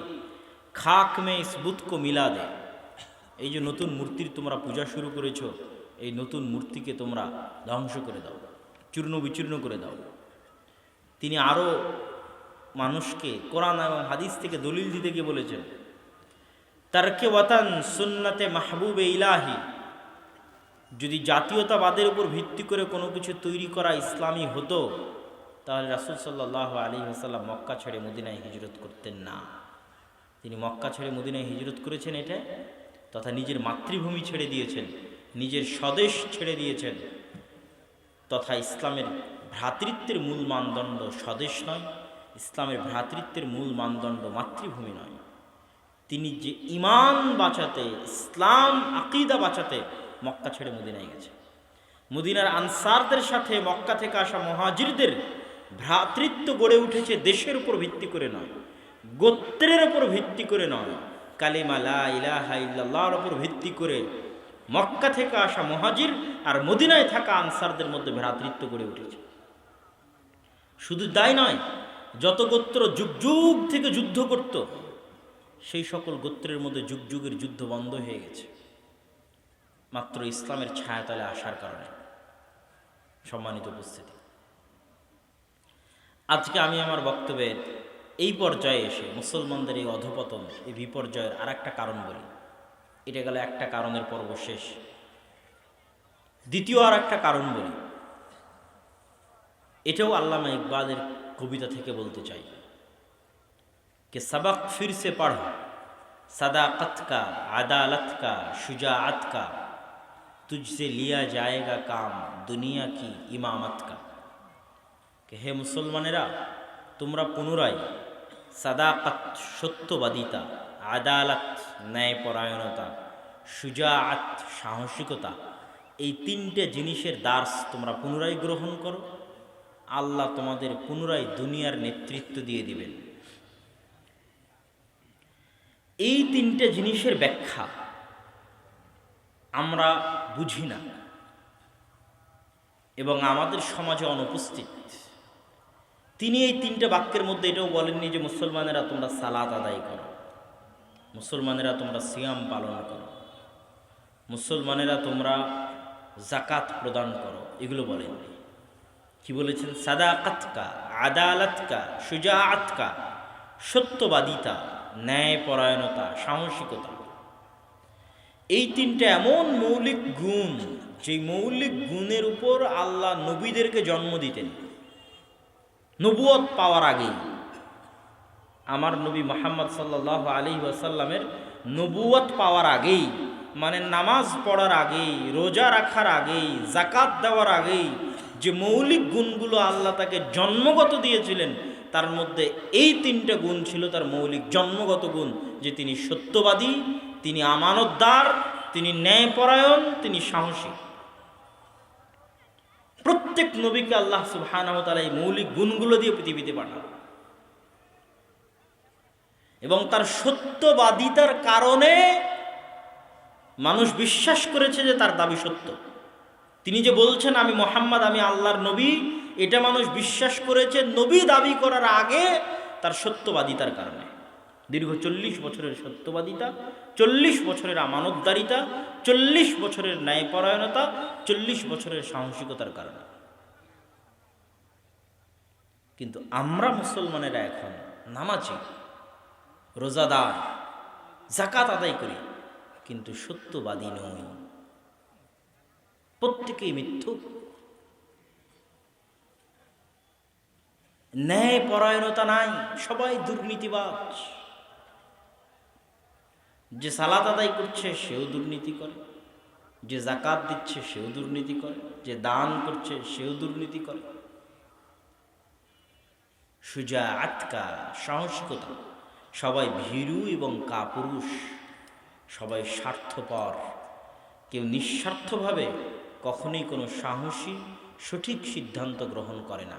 খাক মে ইস বুত কো মিলা দে। এই যে নতুন মূর্তির তোমরা পূজা শুরু করেছো, এই নতুন মূর্তিকে তোমরা ধ্বংস করে দাও, চূর্ণ বিচূর্ণ করে দাও। তিনি আরও মানুষকে কোরআন এবং হাদিস থেকে দলিল দিতে গিয়ে বলেছেন, তারকে ওয়াতান সুন্নাতে মাহবুবে ইলাহি, যদি জাতীয়তাবাদের উপর ভিত্তি করে কোনো কিছু তৈরি করা ইসলামী হতো, তাহলে রাসূল সাল্লাল্লাহু আলাইহি ওয়াসাল্লাম মক্কা ছেড়ে মদিনায় হিজরত করতেন না। তিনি মক্কা ছেড়ে মদিনায় হিজরত করেছেন এটা, তথা নিজের মাতৃভূমি ছেড়ে দিয়েছেন, নিজের স্বদেশ ছেড়ে দিয়েছেন, তথা ইসলামের ভ্রাতৃত্বের মূল মানদণ্ড স্বদেশ নয়, ইসলামের ভ্রাতৃত্বের মূল মানদণ্ড মাতৃভূমি নয়। তিনি যে ঈমান বাঁচাতে, ইসলাম আকীদা বাঁচাতে মক্কা ছেড়ে মদিনায় গেছে। মদিনার আনসারদের সাথে মক্কা থেকে আসা মুহাজিরদের ভ্রাতৃত্ব গড়ে উঠেছে দেশের উপর ভিত্তি করে নয়, গোত্রের উপর ভিত্তি করে নয়, কালিমা লা ইলাহা ইল্লাল্লাহর উপর ভিত্তি করে মক্কা থেকে আসা মুহাজির আর মদিনায় থাকা আনসারদের মধ্যে ভ্রাতৃত্ব গড়ে উঠেছে। শুধু তাই নয়, যত গোত্র যুগ যুগ থেকে যুদ্ধ করত, সেই সকল গোত্রের মধ্যে যুগ যুগের যুদ্ধ বন্ধ হয়ে গেছে মাত্র ইসলামের ছায়াতলে আসার কারণে। সম্মানিত উপস্থিতি, আজকে আমি আমার বক্তব্যের এই পর্যায়ে এসে মুসলমানদের এই অধপতন, এই বিপর্যয়ের আর একটা কারণ বলি। এটা গেল একটা কারণের পর্ব শেষ। দ্বিতীয় আর একটা কারণ বলি, এটাও আল্লামা ইকবালের কবিতা থেকে বলতে চাই कि सबक फिर से पढ़ सदाकत का, अदालत का, शुजाअत का, तुझसे लिया जाएगा काम दुनिया की इमामत का। कि हे मुसलमानेरा, তোমরা পুনরায় সাদাকাত সত্যবাদিতা, আদালত ন্যায়পরায়ণতা, শুজাআত সাহসিকতা, এই তিনটে জিনিসের দার্স তোমরা পুনরায় গ্রহণ করো। আল্লাহ তোমাদের পুনরায় দুনিয়ার নেতৃত্ব দিয়ে দিবেন। এই তিনটে জিনিসের ব্যাখ্যা আমরা বুঝি না এবং আমাদের সমাজে অনুপস্থিত। তিনি এই তিনটে বাক্যের মধ্যে এটাও বলেননি যে মুসলমানেরা তোমরা সালাত আদায় করো, মুসলমানেরা তোমরা সিয়াম পালন করো, মুসলমানেরা তোমরা জাকাত প্রদান করো, এগুলো বলেননি। কি বলেছেন? সাদাকাতকা, আদালাতকা, সুজাআতকা, সত্যবাদিতা, ন্যায়পরায়ণতা, সাহসিকতা। এই তিনটা এমন মৌলিক গুণ, যে মৌলিক গুণের উপর আল্লাহ নবীদেরকে জন্ম দিতেন নবুয়ত পাওয়ার আগেই। আমার নবী মুহাম্মদ সাল্লাল্লাহু আলাইহি ওয়াসাল্লামের নবুয়ত পাওয়ার আগেই, মানে নামাজ পড়ার আগেই, রোজা রাখার আগেই, জাকাত দেওয়ার আগেই যে মৌলিক গুণগুলো আল্লাহ তাকে জন্মগত দিয়েছিলেন, তার মধ্যে এই তিনটা গুণ ছিল তার মৌলিক জন্মগত গুণ, যে তিনি সত্যবাদী, তিনি আমানতদার, তিনি ন্যায়পরায়ণ, তিনি সাহসী। প্রত্যেক নবীকে আল্লাহ সুবহানাহু ওয়া তাআলা এই মৌলিক গুণগুলো দিয়ে পৃথিবীতে পাঠান, এবং তার সত্যবাদিতার কারণে মানুষ বিশ্বাস করেছে যে তার দাবি সত্য। তিনি যে বলছেন আমি মুহাম্মদ, আমি আল্লাহর নবী, এটা মানুষ বিশ্বাস করেছে নবী দাবি করার আগে তার সত্যবাদিতার কারণে। দীর্ঘ 40 বছরের সত্যবাদিতা, 40 বছরের আমানতদারিতা, 40 বছরের ন্যায়পরায়ণতা, 40 বছরের সাহসিকতার কারণে। কিন্তু আমরা মুসলমানেরা এখন নামাজি, রোজাদার, জাকাত আদায় করি, কিন্তু সত্যবাদী নই। প্রত্যেকেই মিথ্যুক, ন্যায়পরায়ণতা নাই, সবাই দুর্নীতিবাজ। যে সালাত আদায় করছে সেও দুর্নীতি করে, যে জাকাত দিচ্ছে সেও দুর্নীতি করে, যে দান করছে সেও দুর্নীতি করে। সুজাআতকা, সাহসিকতা, সবাই ভীরু এবং কাপুরুষ, সবাই স্বার্থপর, কেউ নিঃস্বার্থভাবে কখনোই কোনো সাহসী সঠিক সিদ্ধান্ত গ্রহণ করে না।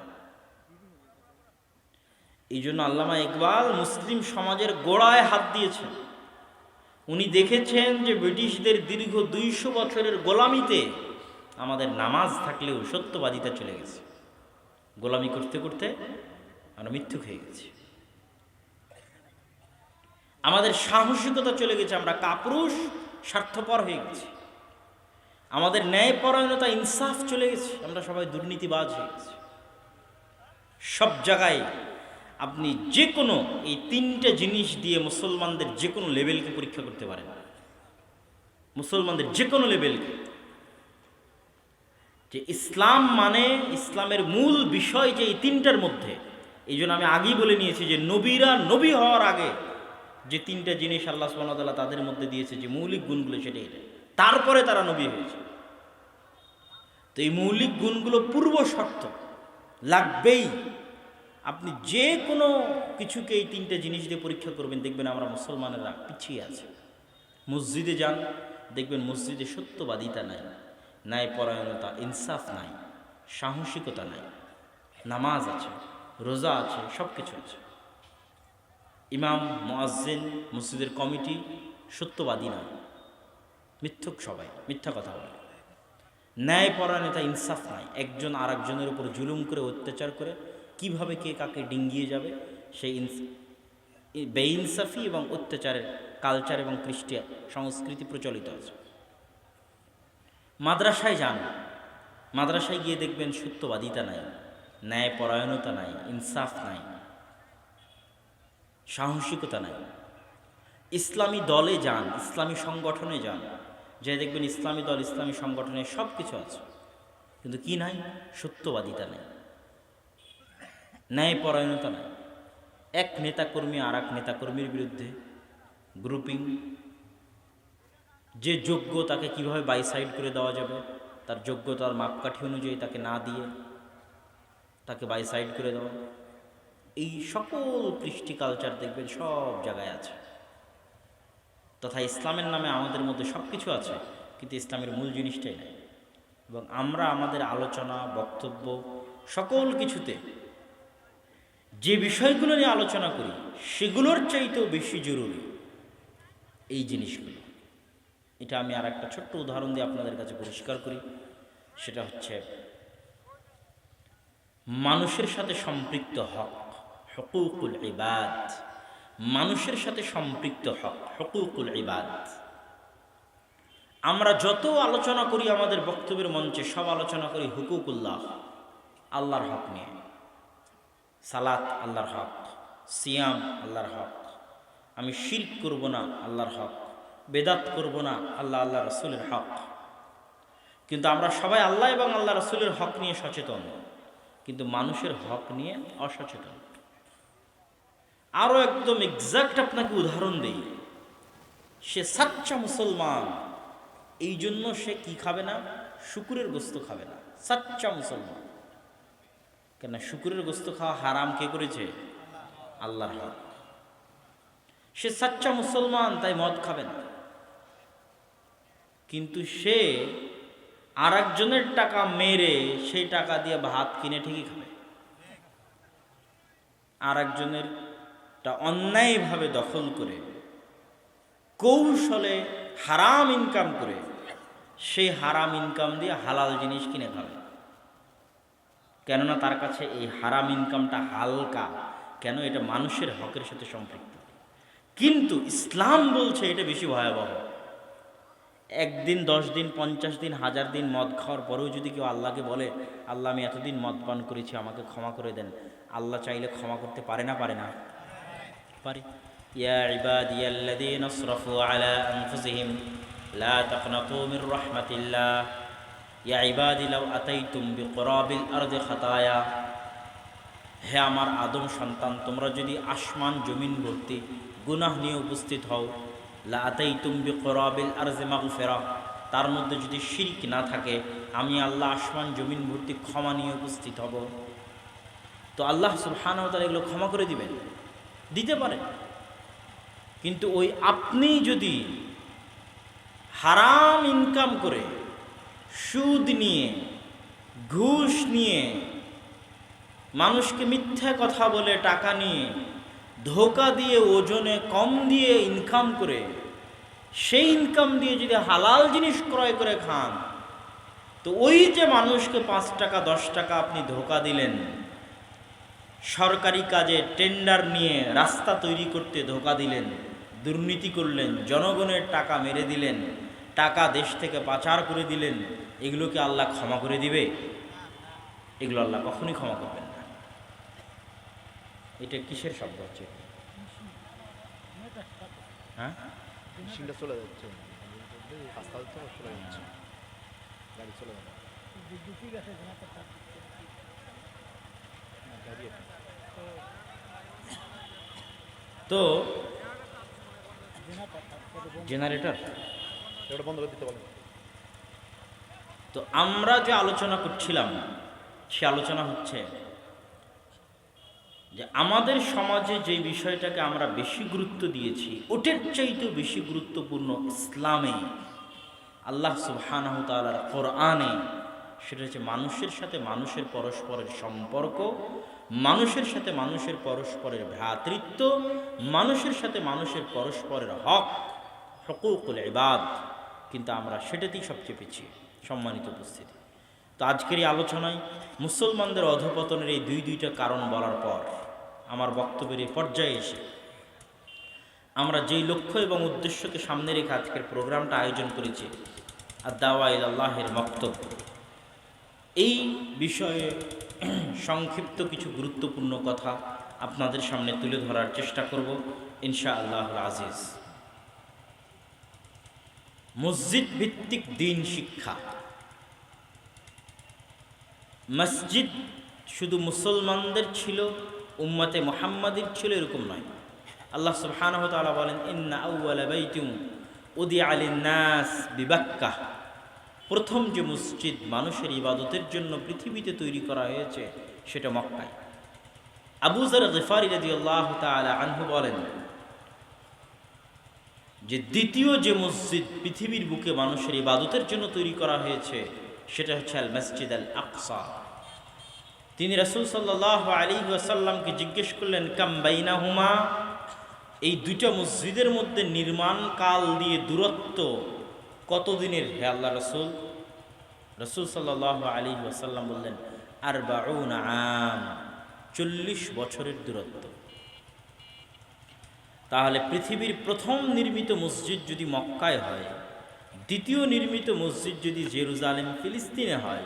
এই জন্য আল্লামা ইকবাল মুসলিম সমাজের গোড়ায় হাত দিয়েছেন। উনি দেখেছেন যে ব্রিটিশদের দীর্ঘ 200 বছরের গোলামিতে আমাদের নামাজ থাকলেও সত্যবাদিতা চলে গেছে। গোলামি করতে করতে আমরা মিথ্যুক হয়ে গেছি, আমাদের সাহসিকতা চলে গেছে, আমরা কাপুরুষ স্বার্থপর হয়ে গেছি, আমাদের ন্যায়পরায়ণতা ইনসাফ চলে গেছে, আমরা সবাই দুর্নীতিবাজ হয়ে গেছি। সব জায়গায় আপনি যে কোনো এই তিনটে জিনিস দিয়ে মুসলমানদের যে কোনো লেভেলকে পরীক্ষা করতে পারেন, মুসলমানদের যে কোনো লেভেলকে। যে ইসলাম মানে ইসলামের মূল বিষয় যে এই তিনটার মধ্যে, এই জন্য আমি আগেই বলে নিয়েছি যে নবীরা নবী হওয়ার আগে যে তিনটা জিনিস আল্লাহ সুবহানাহু ওয়া তাআলা তাদের মধ্যে দিয়েছে, যে মৌলিক গুণগুলো, সেটাই তারপরে তারা নবী হয়েছে। তো এই মৌলিক গুণগুলো পূর্ব শর্ত লাগবেই। আপনি যে কোনো কিছুকে এই তিনটে জিনিস দিয়ে পরীক্ষা করবেন, দেখবেন আমরা মুসলমানেরা পিছিয়ে আছে। মসজিদে যান, দেখবেন মসজিদে সত্যবাদিতা নাই, ন্যায়পরায়ণতা, ইনসাফ নাই, সাহসিকতা নাই। নামাজ আছে, রোজা আছে, সব কিছু আছে। ইমাম, মুয়াজ্জিন, মসজিদের কমিটি সত্যবাদী নয়, মিথ্যুক, সবাই মিথ্যা কথা বলে। ন্যায়পরায়ণতা, ইনসাফ নাই, একজন আর একজনের উপর জুলুম করে, অত্যাচার করে কিভাবে কে কাকে ডিঙ্গিয়ে যাবে, সেই বেইনসাফি এবং অত্যাচারের কালচার এবং কৃষ্টি সংস্কৃতি প্রচলিত আছে। মাদ্রাসায় যান, মাদ্রাসায় গিয়ে দেখবেন সত্যবাদিতা নাই, ন্যায়পরায়ণতা নাই, ইনসাফ নাই, সাহসিকতা নাই। ইসলামী দলে যান, ইসলামী সংগঠনে যান, যে দেখবেন ইসলামী দল, ইসলামী সংগঠনে সব কিছু আছে, কিন্তু কি নাই? সত্যবাদিতা নাই, ন্যায়পরায়ণতা নাই। এক নেতাকর্মী আর এক নেতাকর্মীর বিরুদ্ধে গ্রুপিং, যে যোগ্য তাকে কিভাবে বাইসাইড করে দেওয়া যাবে, তার যোগ্যতার মাপকাঠি অনুযায়ী তাকে না দিয়ে তাকে বাইসাইড করে দেওয়া, এই সকল কৃষ্টি কালচার দেখবেন সব জায়গায় আছে। তথা ইসলামের নামে আমাদের মধ্যে সব কিছু আছে, কিন্তু ইসলামের মূল জিনিসটাই নাই। এবং আমরা আমাদের আলোচনা, বক্তব্য, সকল কিছুতে যে বিষয়গুলো নিয়ে আলোচনা করি, সেগুলোর চাইতেও বেশি জরুরি এই জিনিসগুলো। এটা আমি আর একটা ছোট্ট উদাহরণ দিয়ে আপনাদের কাছে পরিষ্কার করি। সেটা হচ্ছে মানুষের সাথে সম্পৃক্ত হক, হুকুকুল ইবাদ, মানুষের সাথে সম্পৃক্ত হক, হুকুকুল ইবাদ। আমরা যত আলোচনা করি আমাদের বক্তব্যের মঞ্চে, সব আলোচনা করি হুকুকুল্লাহ, আল্লাহর হক নিয়ে। সালাত আল্লাহর হক, সিয়াম আল্লাহর হক, আমি শিরক করব না আল্লাহর হক, বেদাত করব না আল্লাহ রসুলের হক। কিন্তু আমরা সবাই আল্লাহ এবং আল্লাহ রসুলের হক নিয়ে সচেতন, কিন্তু মানুষের হক নিয়ে অসচেতন। আরও একদম এক্সাক্ট আপনাকে উদাহরণ দেই, সে সাচ্চা মুসলমান, এই জন্য সে কি খাবে না? শুকুরের গোস্ত খাবে না। সাচ্চা মুসলমান, কেন? শুকুরের গোস্ত খাওয়া হারাম কে করেছে? আল্লাহর হক। সে সাচ্চা মুসলমান, তাই মদ খাবে না। কিন্তু সে আর একজনের টাকা মেরে সেই টাকা দিয়ে ভাত কিনে ঠিকই খাবে। আর একজনের অন্যায়ভাবে দখল করে কৌশলে হারাম ইনকাম করে সেই হারাম ইনকাম দিয়ে হালাল জিনিস কিনে খাবে। কেননা তার কাছে এই হারাম ইনকামটা হালকা। কেন? এটা মানুষের হকের সাথে সম্পৃক্ত। কিন্তু ইসলাম বলছে এটা বেশি ভয়াবহ। একদিন, 10 দিন, 50 দিন, 1000 দিন মদ খাওয়ার পরেও যদি কেউ আল্লাহকে বলে, আল্লাহ আমি এতদিন মদ পান করেছি, আমাকে ক্ষমা করে দেন, আল্লাহ চাইলে ক্ষমা করতে পারে না? পারে না? পারে। ইয়া ইবাদিয়াল্লাযীনা আসরাফু আলা আনফুসিহিম লা তাকনাতু মির রাহমাতিল্লাহ ইয়া ইবাদি লাউ আতাইতুম বিকুরাবিল আরদি খাতায়া। হে আমার আদম সন্তান, তোমরা যদি আসমান জমিন ভর্তি গুনাহ নিয়ে উপস্থিত হও, লা আতাইতুম বিকুরাবিল আরদি মাগফিরা, তার মধ্যে যদি শিরক না থাকে, আমি আল্লাহ আসমান জমিন ভর্তি ক্ষমা নিয়ে উপস্থিত হব। তো আল্লাহ সুবহানাহু ওয়া তাআলা এগুলো ক্ষমা করে দিবেন, দিতে পারে। কিন্তু ওই আপনি যদি হারাম ইনকাম করে, সুদ নিয়ে, ঘুষ নিয়ে, মানুষকে মিথ্যা কথা বলে টাকা নিয়ে, ধোঁকা দিয়ে, ওজনে কম দিয়ে ইনকাম করে, সেই ইনকাম দিয়ে যদি হালাল জিনিস ক্রয় করে খান, তো ওই যে মানুষকে 5 টাকা 10 টাকা আপনি ধোঁকা দিলেন, সরকারি কাজে টেন্ডার নিয়ে রাস্তা তৈরি করতে ধোঁকা দিলেন, দুর্নীতি করলেন, জনগণের টাকা মেরে দিলেন, টাকা দেশ থেকে পাচার করে দিলেন, এগুলোকে আল্লাহ ক্ষমা করে দিবে? এগুলো আল্লাহ কখনোই ক্ষমা করবেন না। এটা কিসের শব্দ হচ্ছে? হ্যাঁ, চলে যাচ্ছে, রাস্তা চলে যাচ্ছে, গাড়ি চলে যাচ্ছে। তো জেনারেটর এটা বন্ধ করে দিতে পারেন। তো আমরা যে আলোচনা করছিলাম, সে আলোচনা হচ্ছে যে আমাদের সমাজে যে বিষয়টাকে আমরা বেশি গুরুত্ব দিয়েছি, ওটার চাইতেও বেশি গুরুত্বপূর্ণ ইসলামে, আল্লাহ সুবহানাহু ওয়া তাআলার কোরআনে, সেটা হচ্ছে মানুষের সাথে মানুষের পরস্পরের সম্পর্ক, মানুষের সাথে মানুষের পরস্পরের ভ্রাতৃত্ব, মানুষের সাথে মানুষের পরস্পরের হক, হুকুকুল ইবাদ। কিন্তু আমরা সেটাতেই সবচেয়ে পিছিয়ে। সম্মানিত উপস্থিতি, তো আজকের এই আলোচনায় মুসলমানদের অধঃপতনের এই দুইটা কারণ বলার পর আমার বক্তব্যের এই পর্যায়ে এসে আমরা যেই লক্ষ্য এবং উদ্দেশ্যকে সামনে রেখে আজকের প্রোগ্রামটা আয়োজন করেছি, আদ-দাওয়া ইলাল্লাহের বক্তব্য, এই বিষয়ে সংক্ষিপ্ত কিছু গুরুত্বপূর্ণ কথা আপনাদের সামনে তুলে ধরার চেষ্টা করব ইনশাআল্লাহুল আজিজ। মসজিদ ভিত্তিক দ্বীন শিক্ষা। মসজিদ শুধু মুসলমানদের ছিল, উম্মতে মুহাম্মাদির ছিল, এরকম নয়। আল্লাহ সুবহানাহু ওয়া তাআলা বলেন, ইন্না আউওয়ালা বাইতিন উদিআ লিন-নাস বিবাক্কাহ, প্রথম যে মসজিদ মানুষের ইবাদতের জন্য পৃথিবীতে তৈরি করা হয়েছে সেটা মক্কায়। আবু যর গিফারি রাদিয়াল্লাহু তাআলা আনহু বলেন যে দ্বিতীয় যে মসজিদ পৃথিবীর বুকে মানুষের ইবাদতের জন্য তৈরি করা হয়েছে সেটা হচ্ছে আল মসজিদ আল আকসা। তিনি রাসূল সাল্লাল্লাহু আলাইহি ওয়াসাল্লামকে জিজ্ঞেস করলেন, কাম বাইনাহুমা, এই দুইটা মসজিদের মধ্যে নির্মাণ কাল দিয়ে দূরত্ব কতদিনের হে আল্লাহ রসুল? রাসূল সাল্লাল্লাহু আলাইহি ওয়াসাল্লাম বললেন, আরবাউনা আম, 40 বছরের দূরত্ব। তাহলে পৃথিবীর প্রথম নির্মিত মসজিদ যদি মক্কায় হয়, দ্বিতীয় নির্মিত মসজিদ যদি জেরুজালেম ফিলিস্তিনে হয়,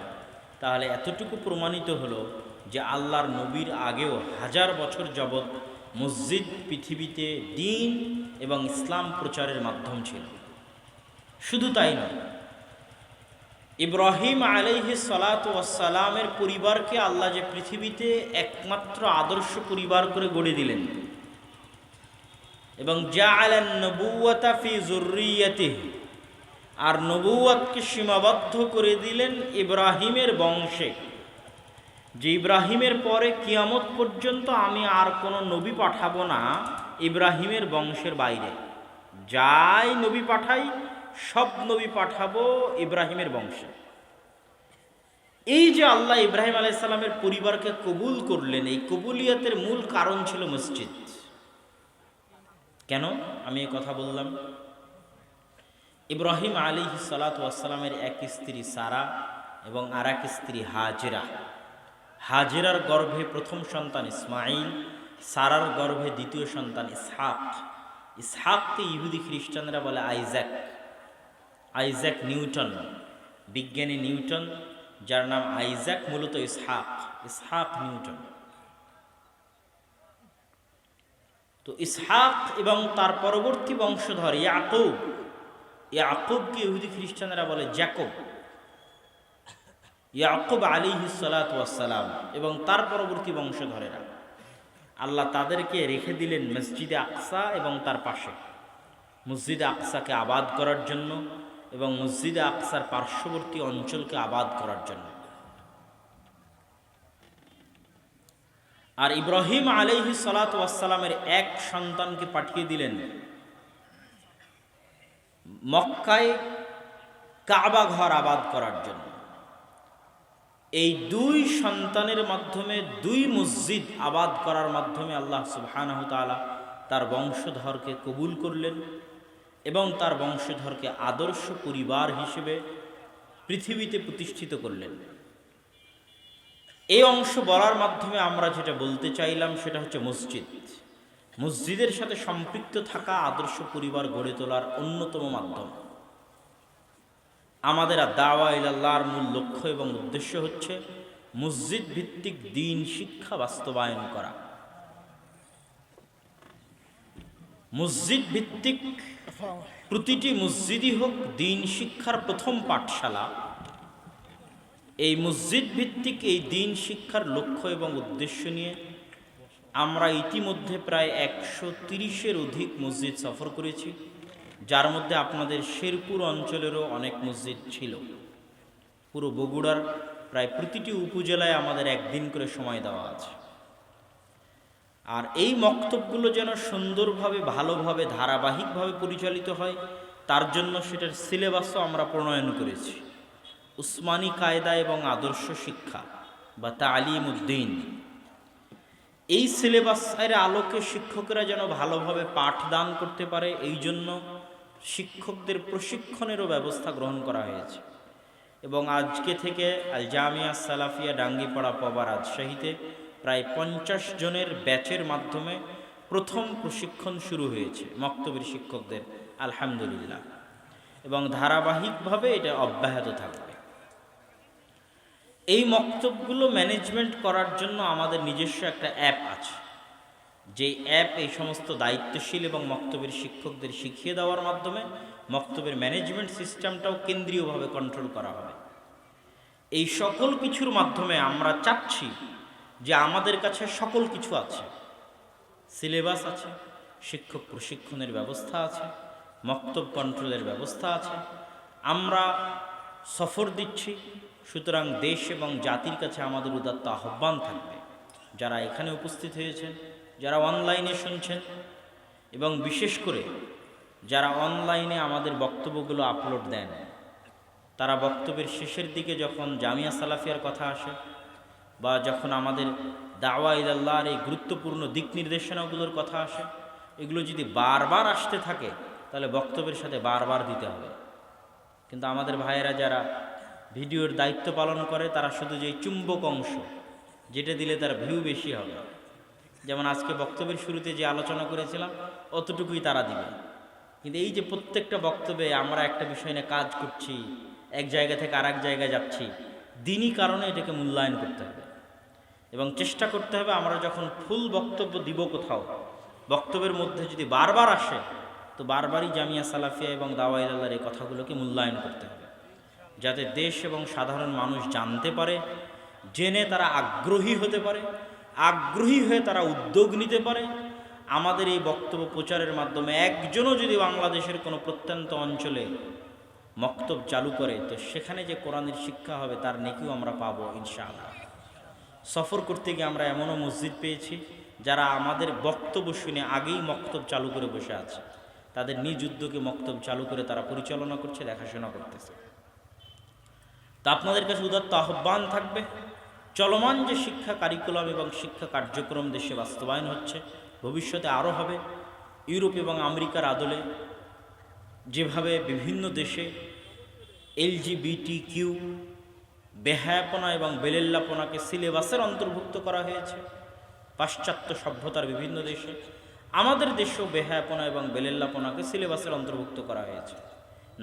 তাহলে এতটুকু প্রমাণিত হলো যে আল্লাহর নবীর আগেও 1000 বছর যাবৎ মসজিদ পৃথিবীতে দ্বীন এবং ইসলাম প্রচারের মাধ্যম ছিল। শুধু তাই নয়, ইব্রাহিম আলাইহিস সালাতু ওয়াস সালামের পরিবারকে আল্লাহ যে পৃথিবীতে একমাত্র আদর্শ পরিবার করে গড়ে দিলেন, এবং জাআলান নবুওয়াতা ফি যুররিয়াতিহি, আর নবুওয়াতকে সীমাবদ্ধ করে দিলেন ইব্রাহিমের বংশে, যে ইব্রাহিমের পরে কিয়ামত পর্যন্ত আমি আর কোনো নবী পাঠাবো না ইব্রাহিমের বংশের বাইরে। যাই নবী পাঠাই, সব নবী পাঠাবো ইব্রাহিমের বংশে। এই যে আল্লাহ ইব্রাহিম আলাইহিস সালামের পরিবারকে কবুল করলেন, এই কবুলিয়াতের মূল কারণ ছিল মসজিদ। কেন আমি এই কথা বললাম? ইব্রাহিম আলাইহিস সালাতু ওয়াস সালামের এক স্ত্রী সারা এবং আর এক স্ত্রী হাজেরা। হাজেরার গর্ভে প্রথম সন্তান ইসমাইল, সারার গর্ভে দ্বিতীয় সন্তান ইসহাক। ইসহাককে ইহুদি খ্রিস্টানরা বলে আইজ্যাক। আইজ্যাক নিউটন, বিজ্ঞানী নিউটন, যার নাম আইজ্যাক, মূলত ইসহাক, ইসহাক নিউটন। তো ইসহাক এবং তার পরবর্তী বংশধর ইয়াকুব, ইয়াকুবকে ইহুদি খ্রিস্টানরা বলে জ্যাকব। ইয়াকুব আলাইহিস সালাতু ওয়াস সালাম এবং তার পরবর্তী বংশধরেরা, আল্লাহ তাদেরকে রেখে দিলেন মসজিদে আকসা এবং তার পাশে, মসজিদে আকসাকে আবাদ করার জন্য এবং মসজিদে আকসার পার্শ্ববর্তী অঞ্চলকে আবাদ করার জন্য। আর ইব্রাহিম আলাইহিস সালাতু ওয়াস সালামের এক সন্তানকে পাঠিয়ে দিলেন মক্কায় কাবা ঘর আবাদ করার জন্য। এই দুই সন্তানের মাধ্যমে, দুই মসজিদ আবাদ করার মাধ্যমে আল্লাহ সুবহানাহু ওয়া তাআলা তার বংশধরকে কবুল করলেন এবং তার বংশধরকে আদর্শ পরিবার হিসেবে পৃথিবীতে প্রতিষ্ঠিত করলেন। এই অংশ বলার মাধ্যমে আমরা যেটা বলতে চাইলাম সেটা হচ্ছে মসজিদ। মসজিদের সাথে সম্পৃক্ত থাকা আদর্শ পরিবার গড়ে তোলার অন্যতম মাধ্যম। আমাদের দাওয়া ইলাল্লাহর মূল লক্ষ্য এবং উদ্দেশ্য হচ্ছে মসজিদ ভিত্তিক দ্বীন শিক্ষা বাস্তবায়ন করা। মসজিদ ভিত্তিক প্রতিটি মসজিদই হোক দ্বীন শিক্ষার প্রথম পাঠশালা। এই মসজিদ ভিত্তিক এই দ্বীন শিক্ষার লক্ষ্য এবং উদ্দেশ্য নিয়ে আমরা ইতিমধ্যে প্রায় 130-এর অধিক মসজিদ সফর করেছি, যার মধ্যে আপনাদের শেরপুর অঞ্চলেরও অনেক মসজিদ ছিল। পুরো বগুড়ার প্রায় প্রতিটি উপজেলায় আমাদের একদিন করে সময় দেওয়া আছে। আর এই মক্তবগুলো যেন সুন্দরভাবে, ভালোভাবে, ধারাবাহিকভাবে পরিচালিত হয়, তার জন্য সেটার সিলেবাসও আমরা প্রণয়ন করেছি। উসমানী কায়দা এবং আদর্শ শিক্ষা বা তালিমউদ্দিন, এই সিলেবাসের আলোকে শিক্ষকেরা যেন ভালোভাবে পাঠদান করতে পারে, এই জন্য শিক্ষকদের প্রশিক্ষণেরও ব্যবস্থা গ্রহণ করা হয়েছে। এবং আজকে থেকে আল জামিয়া সালাফিয়া ডাঙ্গিপাড়া পবা রাজশাহীতে প্রায় 50 জনের ব্যাচের মাধ্যমে প্রথম প্রশিক্ষণ শুরু হয়েছে মক্তবের শিক্ষকদের, আলহামদুলিল্লাহ। এবং ধারাবাহিকভাবে এটা অব্যাহত থাকবে। এই মক্তবগুলো ম্যানেজমেন্ট করার জন্য আমাদের নিজস্ব একটা অ্যাপ আছে, যে অ্যাপ এই সমস্ত দায়িত্বশীল এবং মক্তবের শিক্ষকদের শিখিয়ে দেওয়ার মাধ্যমে মক্তবের ম্যানেজমেন্ট সিস্টেমটাও কেন্দ্রীয়ভাবে কন্ট্রোল করা হবে। এই সকল কিছুর মাধ্যমে আমরা চাচ্ছি যে আমাদের কাছে সকল কিছু আছে, সিলেবাস আছে, শিক্ষক প্রশিক্ষণের ব্যবস্থা আছে, মক্তব কন্ট্রোলের ব্যবস্থা আছে, আমরা সফর দিচ্ছি। সুতরাং দেশ এবং জাতির কাছে আমাদের উদাত্ত আহ্বান থাকবে, যারা এখানে উপস্থিত হয়েছেন, যারা অনলাইনে শুনছেন, এবং বিশেষ করে যারা অনলাইনে আমাদের বক্তব্যগুলো আপলোড দেন, তারা বক্তব্যের শেষের দিকে যখন জামিয়া সালাফিয়ার কথা আসে বা যখন আমাদের দাওয়া ইলাল্লাহর এই গুরুত্বপূর্ণ দিক নির্দেশনাগুলোর কথা আসে, এগুলো যদি বারবার আসতে থাকে তাহলে বক্তব্যের সাথে বারবার দিতে হবে। কিন্তু আমাদের ভাইয়েরা যারা ভিডিওর দায়িত্ব পালন করে তারা শুধু যে চুম্বক অংশ যেটা দিলে তার ভিউ বেশি হবে, যেমন আজকে বক্তব্যের শুরুতে যে আলোচনা করেছিলাম অতটুকুই তারা দিবে। কিন্তু এই যে প্রত্যেকটা বক্তব্যে আমরা একটা বিষয় নিয়ে কাজ করছি, এক জায়গা থেকে আর এক জায়গায় যাচ্ছি, দিনই কারণে এটাকে মূল্যায়ন করতে হবে এবং চেষ্টা করতে হবে আমরা যখন ফুল বক্তব্য দিব কোথাও, বক্তব্যের মধ্যে যদি বারবার আসে তো বারবারই জামিয়া সালাফিয়া এবং দাওয়া ইলাল্লাহর এই কথাগুলোকে মূল্যায়ন করতে হবে, যাতে দেশ এবং সাধারণ মানুষ জানতে পারে, জেনে তারা আগ্রহী হতে পারে, আগ্রহী হয়ে তারা উদ্যোগ নিতে পারে। আমাদের এই বক্তব্য প্রচারের মাধ্যমে একজনও যদি বাংলাদেশের কোনো প্রত্যন্ত অঞ্চলে মক্তব চালু করে তো সেখানে যে কোরআনের শিক্ষা হবে তার নেকিও আমরা পাবো ইনশাআল্লাহ। সফর করতে গিয়ে আমরা এমনও মসজিদ পেয়েছি যারা আমাদের বক্তব্য শুনে আগেই মক্তব চালু করে বসে আছে, তাদের নিজ উদ্যোগে মক্তব চালু করে তারা পরিচালনা করছে, দেখাশোনা করতেছে। তা আপনাদের কাছে উদাত্ত আহ্বান থাকবে, চলমান যে শিক্ষা কারিকুলাম এবং শিক্ষা কার্যক্রম দেশে বাস্তবায়ন হচ্ছে, ভবিষ্যতে আরও হবে। ইউরোপ এবং আমেরিকার আদলে যেভাবে বিভিন্ন দেশে LGBTQ বেহায়াপনা এবং বেলেল্লাপনাকে সিলেবাসের অন্তর্ভুক্ত করা হয়েছে পাশ্চাত্য সভ্যতার বিভিন্ন দেশে, আমাদের দেশেও বেহায়াপনা এবং বেলেল্লাপনাকে সিলেবাসের অন্তর্ভুক্ত করা হয়েছে।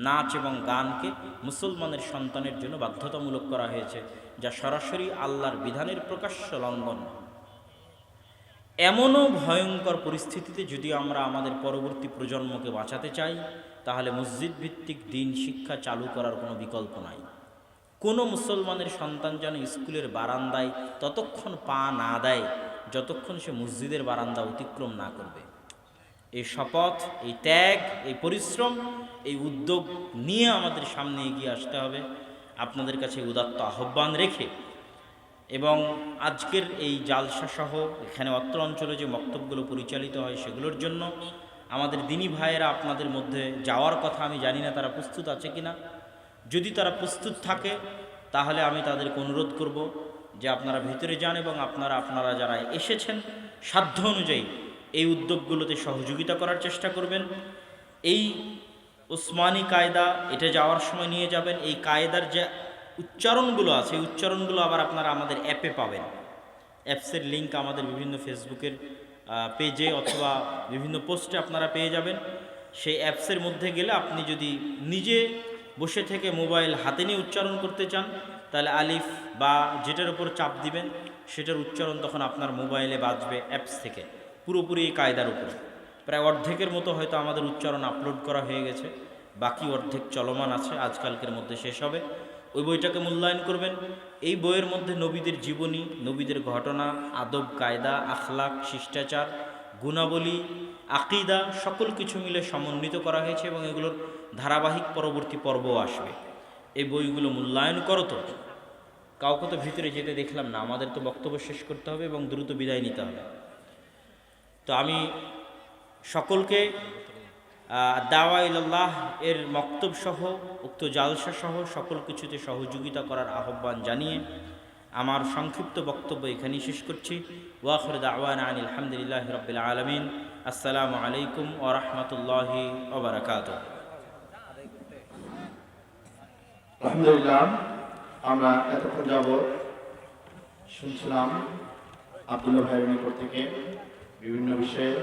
নাচ এবং গানকে মুসলমানের সন্তানের জন্য বাধ্যতামূলক করা হয়েছে, যা সরাসরি আল্লাহর বিধানের প্রকাশ্য লঙ্ঘন। এমনও ভয়ঙ্কর পরিস্থিতিতে যদি আমরা আমাদের পরবর্তী প্রজন্মকে বাঁচাতে চাই তাহলে মসজিদ ভিত্তিক দিন শিক্ষা চালু করার কোনো বিকল্প নাই। কোনো মুসলমানের সন্তান যেন স্কুলের বারান্দায় ততক্ষণ পা না দেয় যতক্ষণ সে মসজিদের বারান্দা অতিক্রম না করবে। এই শপথ, এই ত্যাগ, এই পরিশ্রম, এই উদ্যোগ নিয়ে আমাদের সামনে এগিয়ে আসতে হবে। আপনাদের কাছে উদাত্ত আহ্বান রেখে এবং আজকের এই জালসা সহ এখানে অত্র অঞ্চলে যে বক্তব্যগুলো পরিচালিত হয় সেগুলোর জন্য আমাদের দিনী ভাইয়েরা আপনাদের মধ্যে যাওয়ার কথা, আমি জানি না তারা প্রস্তুত আছে কিনা। যদি তারা প্রস্তুত থাকে তাহলে আমি তাদেরকে অনুরোধ করব যে আপনারা ভিতরে যান এবং আপনারা যারা এসেছেন সাধ্য অনুযায়ী এই উদ্যোগগুলোতে সহযোগিতা করার চেষ্টা করবেন। এই ওসমানী কায়দা এটা যাওয়ার সময় নিয়ে যাবেন। এই কায়দার যে উচ্চারণগুলো আছে এই উচ্চারণগুলো আবার আপনারা আমাদের অ্যাপে পাবেন। অ্যাপসের লিঙ্ক আমাদের বিভিন্ন ফেসবুকের পেজে অথবা বিভিন্ন পোস্টে আপনারা পেয়ে যাবেন। সেই অ্যাপসের মধ্যে গেলে আপনি যদি নিজে বসে থেকে মোবাইল হাতে নিয়ে উচ্চারণ করতে চান তাহলে আলিফ বা যেটার উপর চাপ দিবেন সেটার উচ্চারণ তখন আপনার মোবাইলে বাজবে অ্যাপস থেকে, পুরোপুরি এই কায়দার উপরে। প্রায় অর্ধেকের মতো হয়তো আমাদের উচ্চারণ আপলোড করা হয়ে গেছে, বাকি অর্ধেক চলমান আছে, আজকালকের মধ্যে শেষ হবে। ওই বইটাকে মূল্যায়ন করবেন। এই বইয়ের মধ্যে নবীদের জীবনী, নবীদের ঘটনা, আদব কায়দা, আখলাক, শিষ্টাচার, গুণাবলী, আকিদা সকল কিছু মিলে সমন্বিত করা হয়েছে এবং এগুলোর ধারাবাহিক পরবর্তী পর্বও আসবে। এই বইগুলো মূল্যায়ন করো। তো কাউকে তো ভিতরে যেতে দেখলাম না, আমাদের তো বক্তব্য শেষ করতে হবে এবং দ্রুত বিদায় নিতে হবে। তো আমি সকলকে দাওয়া ইলাল্লাহ এর মক্তব সহ উক্ত জালসা সহ সকল কিছুতে সহযোগিতা করার আহ্বান জানিয়ে আমার সংক্ষিপ্ত বক্তব্য এখানেই শেষ করছি। ওয়াখির দাওয়ানা আনিল হামদুলিল্লাহি রাব্বিল আলামিন। আসসালামু আলাইকুম ওয়া রাহমাতুল্লাহি ওয়া বারাকাতুহু। আলহামদুলিল্লাহ, আমরা এতক্ষণ যাবৎ শুনছিলাম আব্দুল্লাহ ভাইয়ের নিকট থেকে বিভিন্ন বিষয়ে।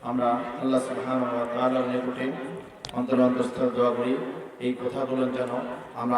আমরা আল্লাহ সুবহানাহু ওয়া তাআলার নিকটে অন্তরস্থ দোয়া করি এই কথাগুলো যেন আমরা